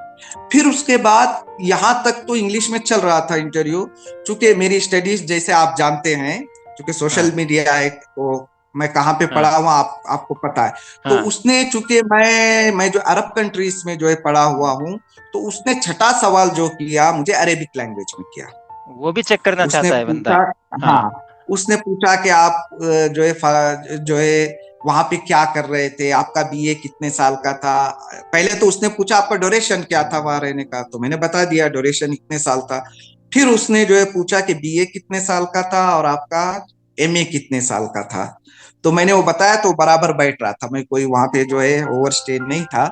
फिर उसके बाद यहाँ तक तो इंग्लिश में चल रहा था इंटरव्यू। चूंकि मेरी स्टडीज जैसे आप जानते हैं, चूंकि सोशल हाँ मीडिया है, तो मैं कहाँ पे हाँ पढ़ा हुआ आपको पता है। तो हाँ। उसने, चूंकि मैं जो अरब कंट्रीज में जो है पढ़ा हुआ हूँ, तो उसने छठा सवाल जो किया मुझे अरेबिक लैंग्वेज में किया। वो भी चेक करना उसने चाहता है पूछा, बंदा। हाँ हाँ, उसने पूछा कि आप जो है वहां पे क्या कर रहे थे, आपका बीए कितने साल का था। पहले तो उसने पूछा आपका ड्यूरेशन क्या था वहां रहने का, तो मैंने बता दिया ड्यूरेशन इतने साल था। फिर उसने जो है पूछा कि बीए कितने साल का था और आपका एमए कितने साल का था। तो मैंने वो बताया, तो बराबर बैठ रहा था, मैं कोई वहां पे जो है ओवर स्टेज नहीं था।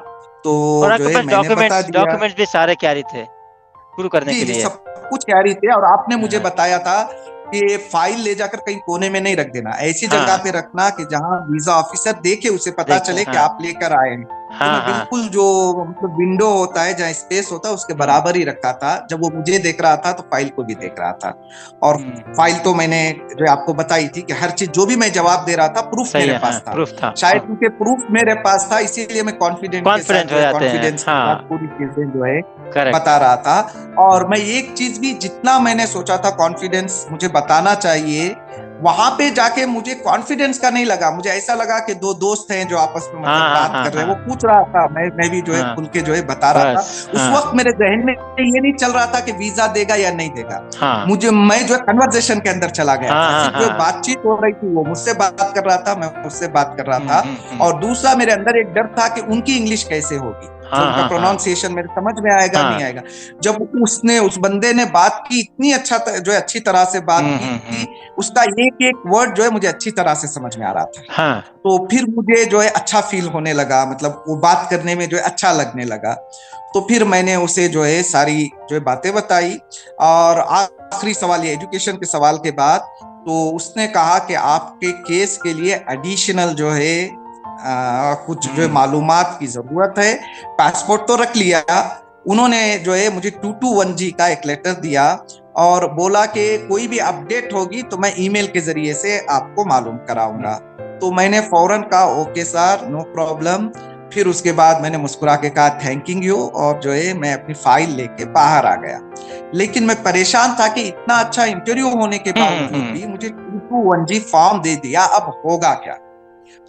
तो और जो आपके है पास मैंने बता डॉक्यूमेंट्स दिया। डॉक्यूमेंट्स भी सारे कैरी थे शुरू करने जी के जी लिए। सब कुछ कैरी थे। और आपने मुझे हाँ बताया था कि ये फाइल ले जाकर कहीं कोने में नहीं रख देना, ऐसी जगह हाँ। पे रखना कि जहां वीजा ऑफिसर देखे उसे पता देखे, चले कि हाँ आप लेकर आए हैं। तो हाँ मैं हाँ। बिल्कुल जो मतलब विंडो होता है जहाँ स्पेस होता है उसके हम्म बराबर ही रखा था। जब वो मुझे देख रहा था तो फाइल को भी देख रहा था। और हम्म। फाइल तो मैंने जो आपको बताई थी कि हर चीज जो भी मैं जवाब दे रहा था प्रूफ सही मेरे है, हाँ, पास था। प्रूफ था। शायद क्योंकि प्रूफ मेरे पास था इसीलिए मैं कॉन्फिडेंट के साथ कॉन्फिडेंट जो हो है जाते हैं, कॉन्फिडेंस के साथ हाँ। पूरी चीजें जो है करेक्ट। बता रहा था। और मैं एक चीज भी, जितना मैंने सोचा था कॉन्फिडेंस मुझे बताना चाहिए, वहां पे जाके मुझे कॉन्फिडेंस का नहीं लगा। मुझे ऐसा लगा कि दो दोस्त हैं जो आपस में हाँ मतलब हाँ बात हाँ कर रहे हैं। वो हाँ पूछ रहा था, मैं भी जो है हाँ। खुल के जो है बता रहा था। बस, उस हाँ वक्त मेरे जहन में ये नहीं चल रहा था कि वीजा देगा या नहीं देगा। हाँ मैं जो है कन्वर्सेशन के अंदर चला गया हाँ था। हाँ सिर्फ जो हाँ। बातचीत हो रही थी, वो मुझसे बात कर रहा था, मैं उससे बात कर रहा था। और दूसरा मेरे अंदर एक डर था कि उनकी इंग्लिश कैसे होगी, जो हाँ उनका हाँ हाँ प्रोनाउंसिएशन मेरे समझ में आएगा नहीं हाँ। आएगा। जब उस बंदे ने बात की, इतनी जो है अच्छी तरह से बात हम्म। की, उसका एक एक वर्ड जो है मुझे अच्छी तरह से समझ में आ रहा था। हाँ तो फिर मुझे जो है अच्छा फील होने लगा, मतलब वो बात करने में जो है अच्छा लगने लगा। तो फिर मैंने उसे जो है सारी जो है बातें बताई। और आखिरी सवाल, ये एजुकेशन के सवाल के बाद, तो उसने कहा कि आपके केस के लिए एडिशनल जो है कुछ जो है मालूमात की जरूरत है। पासपोर्ट तो रख लिया। उन्होंने जो है मुझे 221G का एक लेटर दिया और बोला कि कोई भी अपडेट होगी तो मैं ईमेल के जरिए से आपको मालूम कराऊंगा। तो मैंने फौरन कहा ओके सर, नो प्रॉब्लम। फिर उसके बाद मैंने मुस्कुरा के कहा थैंकिंग यू, और जो है मैं अपनी फाइल लेके बाहर आ गया। लेकिन मैं परेशान था कि इतना अच्छा इंटरव्यू होने के बावजूद भी मुझे 221G फॉर्म दे दिया, अब होगा क्या।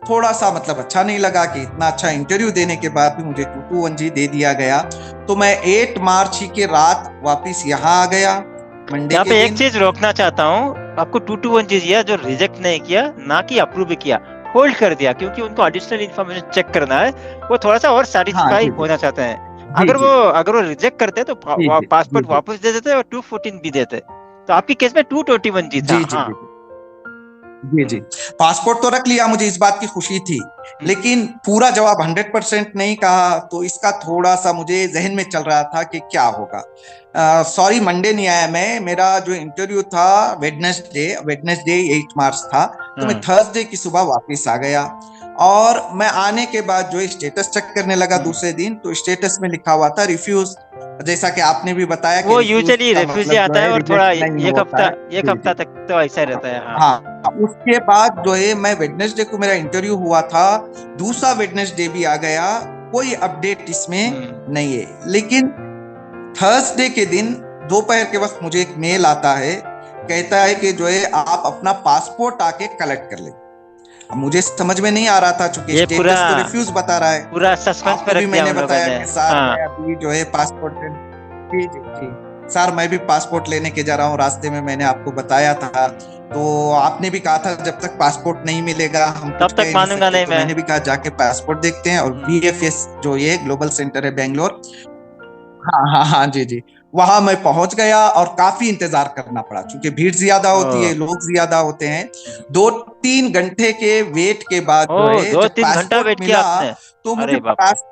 थोड़ा सा मतलब अच्छा नहीं लगा कि इतना अच्छा इंटरव्यू देने के बाद भी मुझे 221G दे दिया गया। तो मैं 8 मार्च ही के रात वापिस यहाँ आ गया, मंडे यहाँ के पे एक दिन। चीज रोकना चाहता हूँ, आपको 221 चीज जो रिजेक्ट नहीं किया, ना कि अप्रूव भी किया, होल्ड कर दिया, क्योंकि उनको एडिशनल इन्फॉर्मेशन चेक करना है, वो थोड़ा सा और हाँ सेटिस्फाई जी जी होना चाहते हैं। जी जी अगर वो रिजेक्ट करते तो जी जी जी पासपोर्ट जी वापस दे देते और 214 भी देते। तो आपकी केस में 221 जी था। जी जी हाँ। जी जी जी। पासपोर्ट तो रख लिया, मुझे इस बात की खुशी थी, लेकिन पूरा जवाब 100% नहीं कहा, तो इसका थोड़ा सा मुझे जहन में चल रहा था कि क्या होगा। सॉरी, मंडे नहीं आया मैं, मेरा जो इंटरव्यू था वेडनेसडे 8 मार्च था, तो मैं थर्सडे की सुबह वापस आ गया। और मैं आने के बाद जो स्टेटस चेक करने लगा दूसरे दिन, तो स्टेटस में लिखा हुआ था रिफ्यूज। जैसा कि आपने भी बताया कि वो रिफ्यूज यूजुअली का रेफ्यूजी मतलब जो आता है है और थोड़ा रिजेक्ट नहीं होता है। एक जी हफ्ता जी। तक तो ऐसा ही रहता है। हाँ। हाँ, उसके बाद जो है मैं वेडनेसडे को मेरा इंटरव्यू हुआ था, दूसरा वेडनेसडे भी आ गया, कोई अपडेट इसमें नहीं है। लेकिन थर्सडे के दिन दोपहर के वक्त मुझे एक मेल आता है, कहता है कि जो है आप अपना पासपोर्ट आके कलेक्ट कर ले। अब मुझे समझ में नहीं आ रहा था, चूंकि ये पूरा स्टेटस तो रिफ्यूज बता रहा है। पूरा सस्पेंस पे आपको भी रख दिया मैंने उन लोगों बताया ने। कि सर हाँ। मैं अभी जो है पासपोर्ट जी जी जी सर मैं भी पासपोर्ट लेने के जा रहा हूँ, रास्ते में मैंने आपको बताया था। तो आपने भी कहा था जब तक पासपोर्ट नहीं मिलेगा हम कुछ तब तक कह नहीं मानूंगा सकते, नहीं तो मैं। मैंने भी कहा जाके पासपोर्ट देखते हैं। और वीएफएस जो ये ग्लोबल सेंटर है बेंगलोर, हाँ हाँ हाँ जी जी, वहां मैं पहुंच गया और काफी इंतजार करना पड़ा, क्योंकि भीड़ ज्यादा होती है, ओ। लोग ज्यादा होते हैं। 2-3 घंटे के वेट के बाद ओ, जो है दो जब तीन घंटा पासपोर्ट वेट किया मिला, आपने? तो मुझे अरे बाप रे।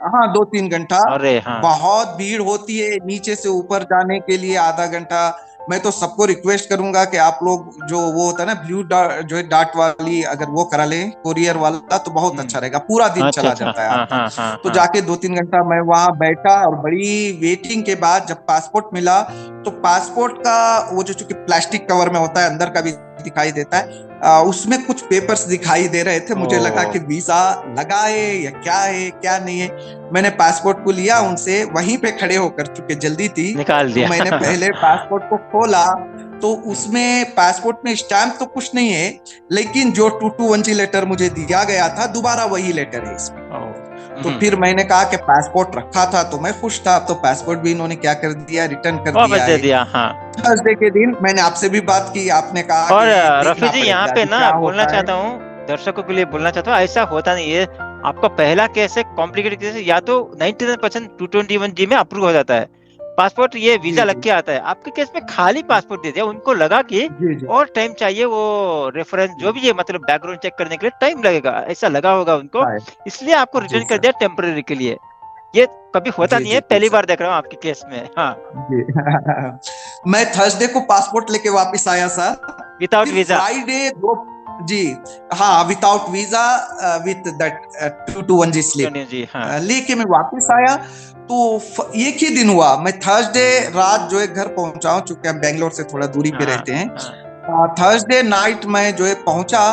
हाँ 2-3 घंटा, अरे हाँ। बहुत भीड़ होती है, नीचे से ऊपर जाने के लिए आधा घंटा। मैं तो सबको रिक्वेस्ट करूंगा कि आप लोग जो वो होता है ना ब्लू डार्ट जो है डार्ट वाली, अगर वो करा लें कोरियर वाला, तो बहुत अच्छा रहेगा, पूरा दिन अच्छा चला अच्छा। जाता है हाँ आपका। हाँ हाँ तो हाँ। जाके 2-3 घंटा मैं वहां बैठा, और बड़ी वेटिंग के बाद जब पासपोर्ट मिला, तो पासपोर्ट का वो जो चूंकि प्लास्टिक कवर में होता है, अंदर का भी दिखाई देता है, उसमें कुछ पेपर्स दिखाई दे रहे थे। मुझे लगा ओ, कि वीजा लगा है क्या नहीं है। मैंने पासपोर्ट को लिया उनसे, वहीं पे खड़े होकर, चूंकि जल्दी थी, निकाल तो दिया। मैंने पहले पासपोर्ट को खोला, तो उसमें पासपोर्ट में स्टैम्प तो कुछ नहीं है, लेकिन जो 221G लेटर मुझे दिया गया था, दोबारा वही लेटर है इसमें। ओ, तो फिर मैंने कहा कि पासपोर्ट रखा था, तो मैं खुश था, तो पासपोर्ट भी इन्होंने क्या कर दिया, रिटर्न कर वापस दिया दे है। दिया। हाँ। थर्सडे के दिन मैंने आपसे भी बात की, आपने कहा और कि रफी देखना जी, यहाँ पड़ेगा पे अभी ना क्या बोलना होता है। चाहता हूँ, दर्शकों के लिए बोलना चाहता हूँ, ऐसा होता नहीं है। आपका पहला केस है कॉम्प्लिकेटेड केस है, या तो 99% 221G में अप्रूव हो जाता है पासपोर्ट, ये वीजा जी लग जी के आता है। आपके केस में खाली पासपोर्ट दे दिया, उनको लगा कि जी जी और टाइम चाहिए, वो रेफरेंस जो भी है, मतलब बैकग्राउंड चेक करने के लिए टाइम लगेगा, ऐसा लगा होगा उनको, हाँ इसलिए आपको जी रिटर्न कर सर दिया टेम्पररी के लिए। ये कभी होता जी नहीं है, जी जी पहली सर बार देख रहा हूँ आपके केस में। हाँ। जी मैं थर्सडे को पासपोर्ट लेके वापस आया सर। विदाउट फिर वीजा। फ्राइडे दो जी हाँ, without visa, with that 221G slip जी हाँ। लेके मैं वापस आया। तो एक ही दिन हुआ, मैं थर्सडे रात जो है घर पहुंचा हूँ, चूंकि हम बेंगलोर से थोड़ा दूरी पे हाँ रहते हैं। हाँ। थर्सडे नाइट में जो है पहुंचा,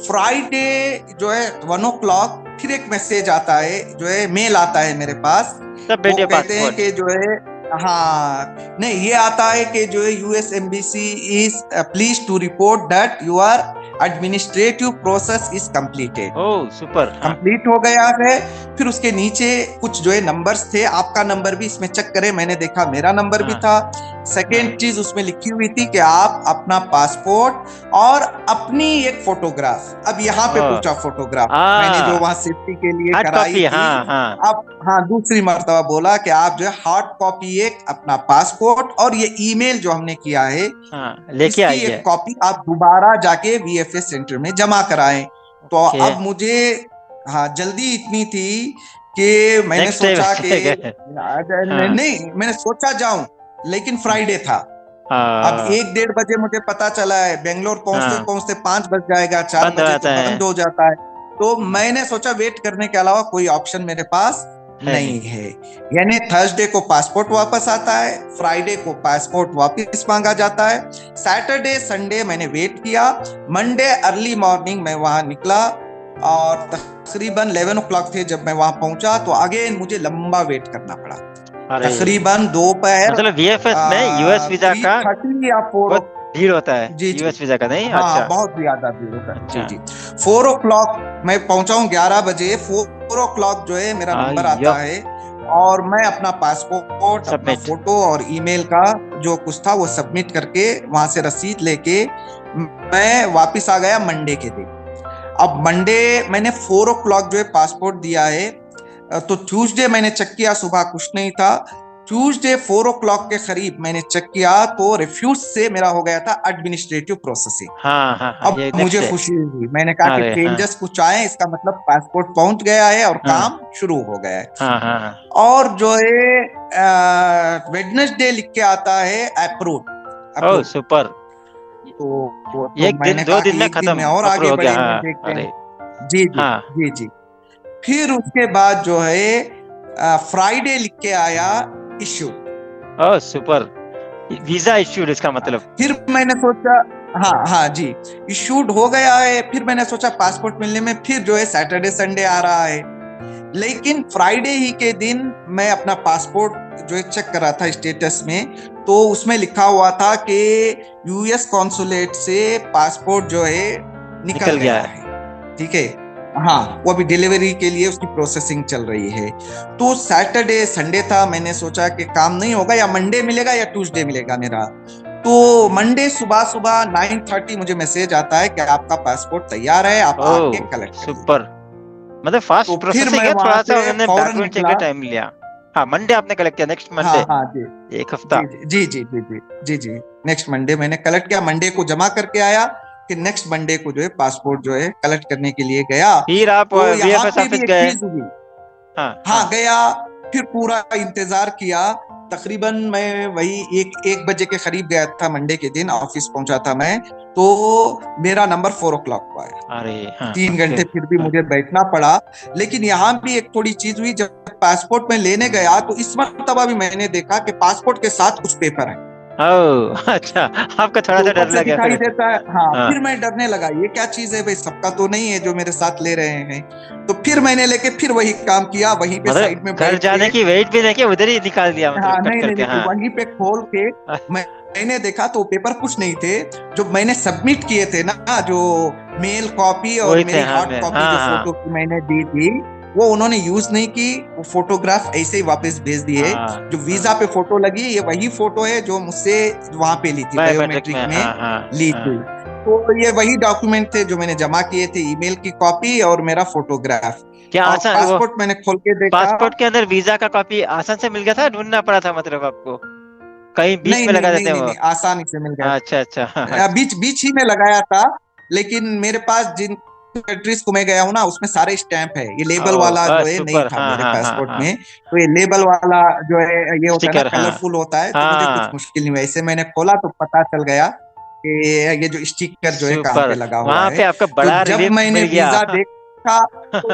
फ्राइडे जो है 1 o'clock फिर एक मैसेज आता है, जो है मेल आता है मेरे पास। सब वो बेटे कहते हैं पासपोर्ट। कि जो है, हाँ नहीं, ये आता है कि जो है US embassy is please to report that your administrative process is completed. Oh super. हाँ कंप्लीट हो गया है। फिर उसके नीचे कुछ जो है नंबर्स थे, आपका नंबर भी इसमें चेक करें, मैंने देखा मेरा नंबर भी हाँ था। हाँ। सेकेंड चीज उसमें लिखी हुई थी कि आप अपना पासपोर्ट और अपनी एक फोटोग्राफ, अब यहाँ पे ओह। पूछा फोटोग्राफ, मैंने जो हाँ, वहां सेफ्टी के लिए हार्ड कराई कॉपी। थी। हाँ हाँ अब हाँ, दूसरी मर्तबा बोला कि आप जो है हार्ड कॉपी एक अपना पासपोर्ट, और ये ईमेल जो हमने किया है, हाँ, लेके इसकी आइए। एक कॉपी आप दोबारा जाके वीएफएस सेंटर में जमा कराएं। तो ओके। अब मुझे हाँ जल्दी इतनी थी कि मैंने नेक्स्ट डे सोचा कि बचे गए। हाँ नहीं, मैंने सोचा जाऊं, लेकिन फ्राइडे था। अब हाँ 1-1:30 बजे मुझे पता चला है, बेंगलोर पहुंचते हाँ। पहुंचते 5 बज जाएगा, चार बंद हो बजे तो जाता है। बंद हो जाता है। तो मैंने सोचा वेट करने के अलावा कोई ऑप्शन मेरे पास है नहीं। नहीं है। यानी थर्सडे को पासपोर्ट वापस आता है, फ्राइडे को पासपोर्ट वापस मांगा जाता है, सैटरडे संडे मैंने वेट किया, मंडे अर्ली मॉर्निंग मैं वहां निकला, और तकरीबन 11 o'clock थे जब मैं वहां पहुंचा, तो अगेन मुझे लंबा वेट करना पड़ा, अरे, तकरीबन दोपहर मतलब वीएफएस में यूएस वीजा का 3:30 या 4। बहुत भीड़ होता है, जी जी यूएस वीजा का नहीं? हाँ, अच्छा बहुत ज्यादा भीड़ होता है जी अच्छा। जी। 4 o'clock मैं पहुंचा हूँ, 11 बजे, 4 o'clock जो है मेरा नंबर आइयो। आता है, और मैं अपना पासपोर्ट, अपना सबमिट। फोटो और ईमेल का जो कुछ था वो सबमिट करके, वहां से रसीद लेके मैं वापिस आ गया मंडे के दिन। अब मंडे मैंने 4 o'clock जो है पासपोर्ट दिया है, तो ट्यूसडे मैंने चेक किया, सुबह कुछ नहीं था। ट्यूसडे 4 o'clock के करीब मैंने चेक किया तो रिफ्यूज से मेरा हो गया था एडमिनिस्ट्रेटिव प्रोसेसिंग। हाँ हाँ हाँ, ये अब नेक्स्ट मुझे है। खुशी हुई, मैंने कहा कि अरे हाँ चेंजेस कुछ आए, इसका मतलब पासपोर्ट पहुंच गया है और हाँ काम शुरू हो गया है। हाँ हाँ हाँ। और जो है वेडनेसडे लिख के आता है अप्रूव ओह अप्रूव। सुपर। तो एक दिन मैंने दो कहा दिन कि में एक दिन में खत्म और अप्रूव आगे हो गया, बढ़ेंगे, हाँ देखते अरे। हैं। जी जी हाँ जी जी। फिर उसके बाद जो है फ्राइडे लिख के आया इश्यू। ओह सुपर, वीजा इश्यूड इसका मतलब। फिर मैंने सोचा, हाँ हाँ जी, इशूड हो गया है। फिर मैंने सोचा पासपोर्ट मिलने में फिर जो है सैटरडे संडे आ रहा है, लेकिन फ्राइडे ही के दिन मैं अपना पासपोर्ट जो है चेक कर रहा था स्टेटस में, तो उसमें लिखा हुआ था कि यूएस कॉन्सुलेट से पासपोर्ट जो है निकल निकल गया गया है। है। ठीक है, हाँ, वो अभी डिलीवरी के लिए उसकी प्रोसेसिंग चल रही है। तो सैटरडे संडे था, मैंने सोचा कि काम नहीं होगा, या मंडे मिलेगा या ट्यूसडे मिलेगा मेरा। तो मंडे सुबह सुबह 9:30 मुझे मैसेज आता है कि आपका पासपोर्ट तैयार है, आप आके ओह कलेक्ट कर लीजिए। सुपर, मतलब फास्ट तो फिर प्रोसेसिंग मैं है, वहां थोड़ा सा से उन्होंने फौरन बैकग्राउंड चेक निकला। में टाइम लिया। हाँ मंडे आपने कलेक्ट किया, नेक्स्ट हाँ मंडे, हाँ जी एक हफ्ता। जी जी जी जी जी जी जी। नेक्स्ट मंडे मैंने कलेक्ट किया, मंडे को जमा करके आया, फिर नेक्स्ट मंडे को जो है पासपोर्ट जो है कलेक्ट करने के लिए गया। फिर आप तो यहाँ वीएफएस पे ऑफिस भी एक गए? चीज हुई। हाँ हाँ हाँ। गया, फिर पूरा इंतजार किया। तकरीबन मैं वही एक एक बजे के करीब गया था मंडे के दिन, ऑफिस पहुंचा था मैं। तो मेरा नंबर 4 o'clock को आया। अरे हाँ हाँ, 3 घंटे फिर फिर भी हाँ। मुझे बैठना पड़ा। लेकिन यहाँ भी एक थोड़ी चीज हुई, जब पासपोर्ट में लेने गया तो इस मर्तबा भी मैंने देखा कि पासपोर्ट के साथ कुछ पेपर है। ओह अच्छा, आपका थोड़ा तो सा ऊपर डर से लगा दिखाई फिर। देता है, हाँ, हाँ, फिर मैं डरने लगा, ये क्या चीज है भाई, सबका तो नहीं है जो मेरे साथ ले रहे हैं। तो फिर मैंने लेके फिर वही काम किया, वहीं पे साइड मतलब में घर बैठ जाने के। की वेट भी नहीं किया, उधर ही निकाल दिया हाँ मतलब कट नहीं नहीं करके, नहीं, हाँ। वहीं पे खोल के मैंने देखा तो पेपर कुछ नहीं थे। जो मैंने सबमिट किए थे ना, जो मेल कॉपी और वही थे, मेरी हाँ हार्ड मैं, कॉपी जो हाँ हाँ फोटो की मैंने दी थी, वो उन्होंने यूज नहीं की। वो फोटोग्राफ ऐसे ही वापस भेज दिए। हाँ जो हाँ। वीजा पे फोटो लगी, ये वही फोटो है जो मुझसे वहां पे ली थी, बायोमेट्रिक बायोमेट्रिक में, में हाँ हाँ ली हाँ। थी। तो ये वही डॉक्यूमेंट थे जो मैंने जमा किए थे, ईमेल की कॉपी और मेरा फोटोग्राफ। क्या और आसान वो, पासपोर्ट मैंने खोल के देखा। पासपोर्ट के अंदर वीजा का कॉपी आसान से मिल गया था, ढूंढना पड़ा था मतलब आपको? कहीं बीच नहीं में नहीं लगा नहीं देते हैं नहीं वो? नहीं, आसानी से मिल गया। अच्छा अच्छा, हाँ हाँ। बीच बीच ही में लगाया था। लेकिन मेरे पास जिन कंट्रीज को मैं गया हूँ ना, उसमें सारे स्टैंप है, ये लेबल वाला ओ जो है नहीं सुपर, था हाँ मेरे हाँ हाँ पासपोर्ट हाँ। में। तो ये लेबल वाला जो है, ये होता है ना, स्टिकर, हाँ कलरफुल होता है, तो मुझे कुछ हाँ। मुश्किल नहीं हुआ। ऐसे मैंने खोला तो पता चल गया कि ये जो स्टिकर जो है काम सुपर, पे लगा हुआ वहां है। पे आपका तो बड़ा जब रिलीफ मैंने मिल गया। वीजा देखा तो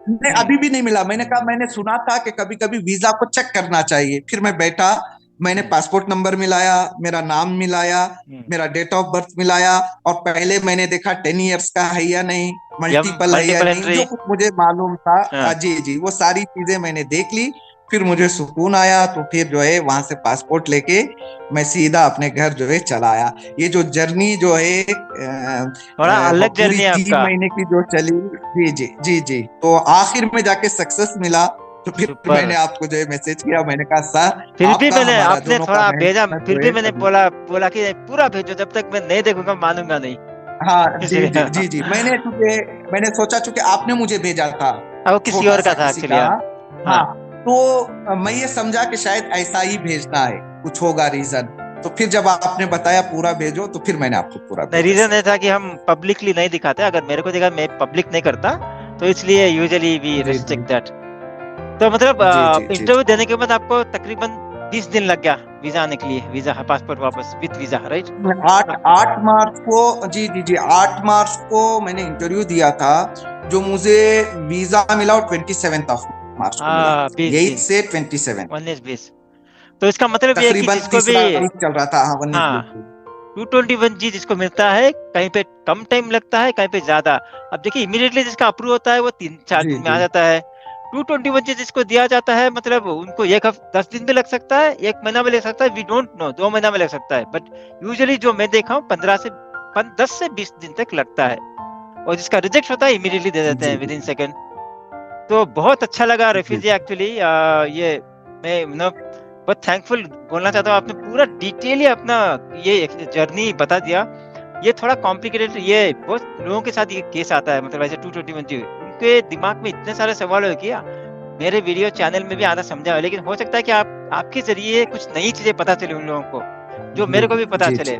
नहीं, हम्म अभी भी नहीं मिला। मैंने कहा, मैंने सुना था कि कभी कभी वीजा को चेक करना चाहिए। फिर मैं बैठा, मैंने हम्म पासपोर्ट नंबर मिलाया, मेरा नाम मिलाया, हम्म। मेरा डेट ऑफ बर्थ मिलाया, और पहले मैंने देखा 10 इयर्स का है या नहीं, या मल्टीपल है या मल्टीपल नहीं, एंट्री। जो कुछ मुझे मालूम था। हाँ। जी जी, वो सारी चीजें मैंने देख ली। फिर मुझे सुकून आया, तो फिर जो है वहां से पासपोर्ट लेके मैं सीधा अपने घर जो है चला आया। ये जो जर्नी जो है बड़ा वो अलग पूरी जर्नी है 3 महीने की जो चली। जी जी जी जी, तो आखिर में जाके सक्सेस मिला। तो फिर सुपर। मैंने आपको जो है मैसेज किया, मैंने कहा सर, फिर भी आपका मैंने, हमारा आपने दोनों का थोड़ा भेजा, मेहनत फिर जो भी है मैंने कभी। बोला बोला कि पूरा भेजो, जब तक मैं नहीं देखूंगा मानूंगा नहीं। हाँ जी इसलिए जी जी जी, मैंने सोचा चूंकि आपने मुझे भेजा था वो किसी छोटा और का सा था किसी एक्चुअली, का। हाँ हाँ, हाँ। तो मैं ये समझा कि शायद ऐसा ही भेजना है, कुछ होगा रीजन। तो फिर जब आपने बताया पूरा भेजो, तो फिर मैंने आपको पूरा नहीं, भेजा रीजन सर। ये था कि हम पब्लिकली नहीं दिखाते, अगर मेरे को देखा मैं पब्लिक नहीं करता, तो इसलिए यूजुअली वी जी जी रिस्ट्रिक्ट दैट। तो मतलब जी जी जी इंटरव्यू देने के बाद आपको तकरीबन 20 दिन लग गया वीजा आने के लिए, वीजा पासपोर्ट वापस विद वीजा, राइट? आठ आठ मार्च को, जी जी जी, 8 मार्च को मैंने इंटरव्यू दिया था। जो मुझे वीजा मिला वो 27 मार्च को मिला। हाँ 20 दिन, 8 से 27, 19-20। तो इसका मतलब ये है कि तकरीबन जिसको भी, तीसरा वीक चल रहा था। हाँ, 19 हाँ 221 जी जिसको मिलता है, कहीं पे कम टाइम लगता है, कहीं पे ज्यादा। अब देखिए इमीडिएटली जिसका अप्रूव होता है वो 3-4 जी दिन में आ जी जाता है। 221 जी जिसको दिया जाता है, मतलब उनको 10 दिन भी लग सकता है, 1 महीना भी लग सकता है, वी डोंट नो, 2 महीना में लग सकता है, बट यूजुअली जो मैं देखा हूँ 10 से 20 दिन तक लगता है। और जिसका रिजेक्ट होता है इमीडिएटली दे देते हैं जी विद इन सेकेंड। तो बहुत अच्छा लगा जी रेफ्यूजी एक्चुअली, ये मैं बहुत थैंकफुल बोलना चाहता हूँ, आपने पूरा डिटेली अपना ये जर्नी बता दिया। ये थोड़ा कॉम्प्लिकेटेड, ये बहुत लोगों के साथ ये केस आता है, मतलब ऐसे 221G उनके दिमाग में इतने सारे सवाल हो किया, मेरे वीडियो चैनल में भी आधा समझा है, लेकिन हो सकता है कि आपके जरिए कुछ नई चीजें पता चले उन लोगों को, जो जी मेरे को भी पता जी चले। जी।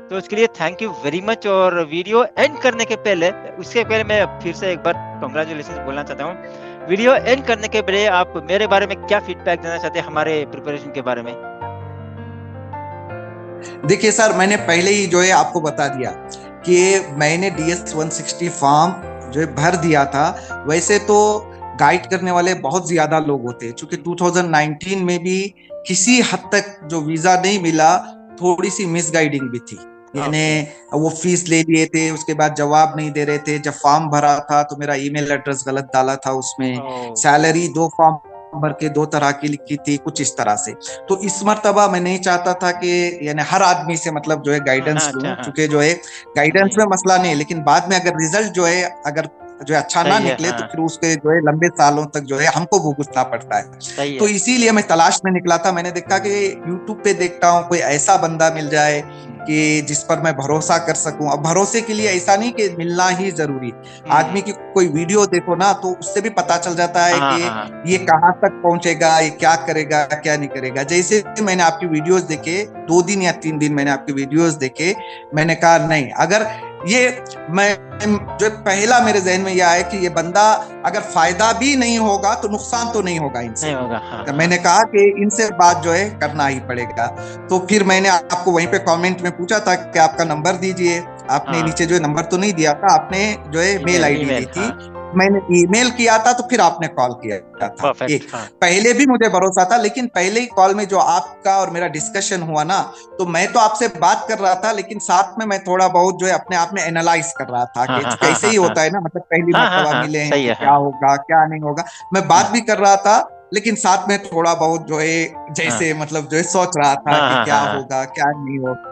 तो उसके लिए थैंक यू वेरी मच। और वीडियो एंड करने के पहले, उससे पहले मैं फिर से एक बार कंग्रेचुलेशन बोलना चाहता हूँ। वीडियो एंड करने के पहले आप मेरे बारे में क्या फीडबैक देना चाहते हैं, हमारे प्रिपरेशन के बारे में? देखिए सर, मैंने पहले ही जो है आपको बता दिया कि मैंने DS 160 फॉर्म जो है भर दिया था। वैसे तो गाइड करने वाले बहुत ज्यादा लोग होते हैं, क्योंकि 2019 में भी किसी हद तक जो वीजा नहीं मिला, थोड़ी सी मिस गाइडिंग भी थी। यानी ओके। वो फीस ले लिए थे, उसके बाद जवाब नहीं दे रहे थे। जब फॉर्म भरा था तो मेरा ईमेल एड्रेस गलत डाला था उसमें। ओ। सैलरी दो फॉर्म भर के दो तरह की लिखी थी, कुछ इस तरह से। तो इस मर्तबा मैं नहीं चाहता था कि यानी हर आदमी से मतलब जो है गाइडेंस अच्छा, लूं, हाँ। चूंकि जो है गाइडेंस नहीं, में मसला नहीं है, लेकिन बाद में अगर रिजल्ट जो है अगर जो है अच्छा ना सही है, निकले तो हाँ। फिर उसके जो है लंबे सालों तक जो है हमको भुगतना पड़ता है। सही तो है। इसीलिए मैं तलाश में निकला था। मैंने देखा कि यूट्यूब पे देखता हूँ कोई ऐसा बंदा मिल जाए कि जिस पर मैं भरोसा कर सकूं। अब भरोसे के लिए ऐसा नहीं कि मिलना ही जरूरी, आदमी की कोई वीडियो देखो ना तो उससे भी पता चल जाता है हाँ, कि हाँ, हाँ। ये कहाँ तक पहुंचेगा, ये क्या करेगा क्या नहीं करेगा। जैसे मैंने आपकी वीडियोस देखे, 2 दिन या 3 दिन मैंने आपके वीडियोस देखे, मैंने कहा नहीं, अगर ये मैं जो पहला मेरे जहन में यह है कि ये बंदा अगर फायदा भी नहीं होगा तो नुकसान तो नहीं होगा इनसे। नहीं होगा, हाँ, तो हाँ। मैंने कहा कि इनसे बात जो है करना ही पड़ेगा। तो फिर मैंने आपको वहीं पे कमेंट में पूछा था कि आपका नंबर दीजिए। आपने हाँ, नीचे जो है नंबर तो नहीं दिया था, आपने जो है मेल ईमेल, आईडी दी ईमेल, थी। हाँ। मैंने ईमेल किया था, तो फिर आपने कॉल किया था। परफेक्ट, एक हाँ। पहले भी मुझे भरोसा था, लेकिन पहले ही कॉल में जो आपका और मेरा डिस्कशन हुआ ना, तो मैं तो आपसे बात कर रहा था, लेकिन साथ में मैं थोड़ा बहुत जो है अपने आप में एनालाइज कर रहा था हाँ, कि हाँ, चूंकि हाँ, ऐसे हाँ, ही हाँ। होता है ना, मतलब पहली हाँ, हाँ, मर्तबा हाँ, मिले हैं सही तो है, क्या हाँ। होगा क्या नहीं होगा। मैं हाँ, बात भी कर रहा था, लेकिन साथ में थोड़ा बहुत जो है हाँ। जैसे मतलब जो है सोच रहा था हाँ, कि हाँ, क्या हाँ, होगा क्या नहीं होगा।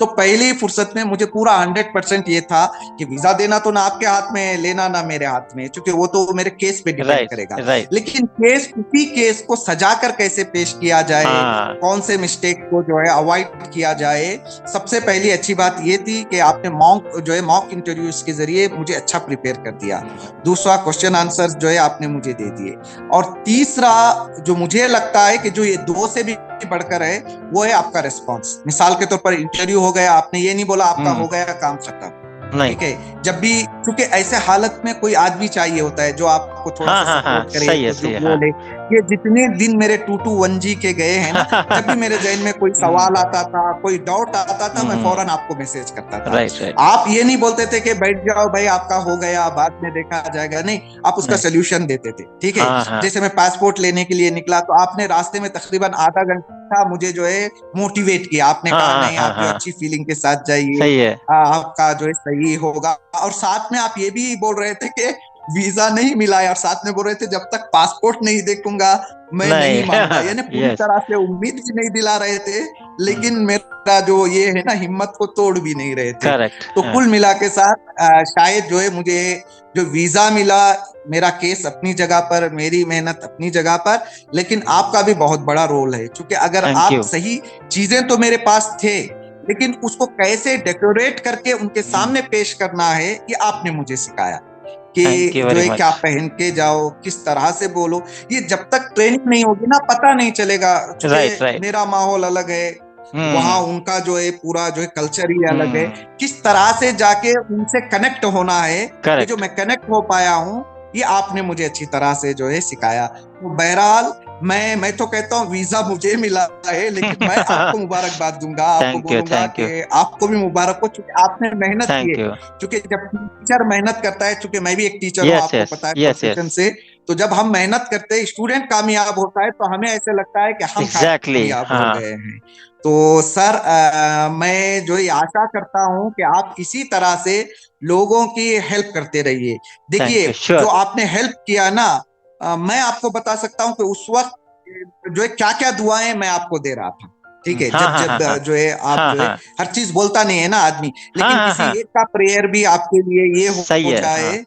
तो पहली फुर्सत में मुझे पूरा 100% ये था कि वीजा देना तो ना आपके हाथ में है, लेना ना मेरे हाथ में, क्योंकि वो तो मेरे केस पे डिपेंड राइट, करेगा। राइट। लेकिन उसी केस को सजाकर कैसे पेश किया जाए, हाँ, कौन से मिस्टेक को जो है अवॉइड किया जाए। सबसे पहली अच्छी बात ये थी कि आपने मॉक इंटरव्यूज के जरिए मुझे अच्छा प्रिपेयर कर दिया। दूसरा, क्वेश्चन आंसर जो है आपने मुझे दे दिए। और तीसरा, जो मुझे लगता है कि जो ये दो से भी बढ़कर है, वो है आपका रिस्पॉन्स। मिसाल के तौर पर इंटरव्यू हो गया, आपने ये नहीं बोला आपका हम्म, हो गया काम खत्म। नहीं। ठीक है, जब भी, क्योंकि ऐसे हालत में कोई आदमी चाहिए होता है जो आपको थोड़ा हाँ, सा हाँ, हाँ, सपोर्ट करे, सही है, तो जो सही है, हाँ। बोले। ये जितने दिन मेरे 22 1G के गए हैं ना, जब भी मेरे जहन में कोई हम्म, सवाल आता था, कोई डाउट आता था, मैं हम्म। फौरन आपको मैसेज करता था। Right, right. आप ये नहीं बोलते थे कि बैठ जाओ भाई आपका हो गया बाद में देखा जाएगा, नहीं, आप उसका नहीं। सोल्यूशन देते थे। ठीक है, हाँ, हाँ। जैसे मैं पासपोर्ट लेने के लिए निकला तो आपने रास्ते में तकरीबन आधा घंटा मुझे जो है मोटिवेट किया। आपने हाँ, कहा हाँ, नहीं, हाँ, आप जो हाँ। अच्छी फीलिंग के साथ जाइए, सही है। आपका जो है सही होगा। और साथ में आप ये भी बोल रहे थे कि वीजा नहीं मिला है, और साथ में बोल रहे थे जब तक पासपोर्ट नहीं देखूंगा मैं नहीं नहीं। मानूंगा। यानी पूरी यस। तरह से उम्मीद भी नहीं दिला रहे थे, हम्म। लेकिन मेरा जो ये है ना, हिम्मत को तोड़ भी नहीं रहे थे। करेक्ट, तो हाँ। कुल मिला के साथ शायद जो है मुझे जो वीजा मिला, मेरा केस अपनी जगह पर, मेरी मेहनत अपनी जगह पर, लेकिन आपका भी बहुत बड़ा रोल है। क्योंकि अगर थैंक आप यू। सही, चीजें तो मेरे पास थे, लेकिन उसको कैसे डेकोरेट करके उनके सामने पेश करना है, ये आपने मुझे सिखाया थैंक कि यू जो वेरी है क्या मच। पहन के जाओ, किस तरह से बोलो। ये जब तक ट्रेनिंग नहीं होगी ना, पता नहीं चलेगा। राइट, क्योंकि राइट। मेरा माहौल अलग है, वहां हम्म, उनका जो है पूरा जो है कल्चर ही अलग है। हम्म। किस तरह से जाके उनसे कनेक्ट होना है, ये जो करेक्ट। मैं कनेक्ट हो पाया हूँ, ये आपने मुझे अच्छी तरह से जो है सिखाया। तो बहरहाल, मैं तो कहता हूँ वीजा मुझे मिला है, लेकिन मैं आपको मुबारकबाद दूंगा, आपको थैंक यू, बोलूंगा थैंक यू, कि आपको भी मुबारक हो, क्योंकि आपने मेहनत की थैंक है। यू। क्योंकि जब टीचर मेहनत करता है, चूंकि मैं भी एक टीचर हूँ, यस, आपको यस, पता है यस, यस। प्रोफेशन से, तो जब हम मेहनत करते हैं, स्टूडेंट कामयाब होता है, तो हमें ऐसे लगता है कि हम एग्जैक्टली, कामयाब हो हाँ। गए हैं। तो सर, मैं जो ये आशा करता हूँ कि आप इसी तरह से लोगों की हेल्प करते रहिए। थैंक देखिए, यू, जो श्योर। आपने हेल्प किया ना, मैं आपको बता सकता हूँ कि उस वक्त जो है क्या क्या दुआएं मैं आपको दे रहा था। ठीक है, हाँ, जब हाँ, जब हाँ, हाँ। जो है आप हाँ, जो है, हाँ। हर चीज बोलता नहीं है ना आदमी, हाँ, लेकिन हाँ, किसी हाँ। एक का प्रेयर भी आपके लिए ये सही हो है, जाए, हाँ।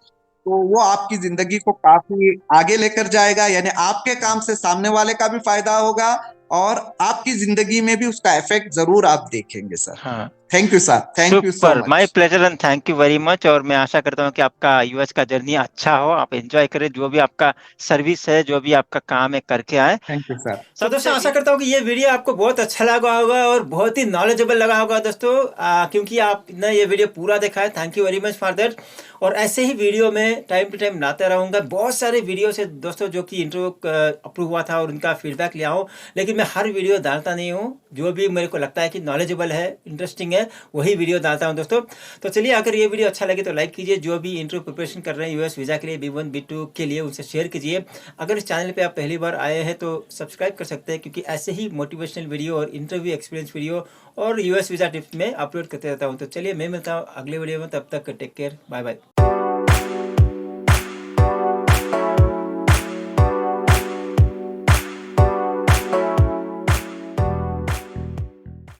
तो वो आपकी जिंदगी को काफी आगे लेकर जाएगा। यानी आपके काम से सामने वाले का भी फायदा होगा, और आपकी जिंदगी में भी उसका इफेक्ट जरूर आप देखेंगे सर। हाँ। Thank you sir, thank you so super, my much. Pleasure and thank you very much. और मैं आशा करता हूँ कि आपका यूएस का जर्नी अच्छा हो, आप एंजॉय करें, जो भी आपका सर्विस है, जो भी आपका काम है, करके आए। Thank you sir. तो दोस्तों आशा करता हूँ कि ये वीडियो आपको बहुत अच्छा लगा होगा और बहुत ही नॉलेजेबल लगा होगा दोस्तों, क्योंकि आपने ये वीडियो पूरा देखा है। Thank you very much for that. और ऐसे ही वीडियो में टाइम टू टाइम लाते रहूँगा। बहुत सारे वीडियो है दोस्तों जो कि इंटरव्यू अप्रूव हुआ था और उनका फीडबैक लिया हूँ, लेकिन मैं हर वीडियो डालता नहीं हूँ। जो भी मेरे को लगता है कि नॉलेजेबल है, इंटरेस्टिंग है, वही वीडियो डालता हूँ दोस्तों। तो चलिए, अगर ये वीडियो अच्छा लगे तो लाइक कीजिए। जो भी इंटरव्यू प्रिपरेशन कर रहे हैं यूएस वीज़ा के लिए, B1 B2 के लिए, उनसे शेयर कीजिए। अगर इस चैनल पे आप पहली बार आए हैं तो सब्सक्राइब कर सकते हैं, क्योंकि ऐसे ही मोटिवेशनल वीडियो और इंटरव्यू एक्सपीरियंस वीडियो और यूएस वीज़ा टिप्स में अपलोड करते रहता हूँ। तो चलिए, मैं मिलता हूँ अगले वीडियो में, तब तक टेक केयर, बाय बाय।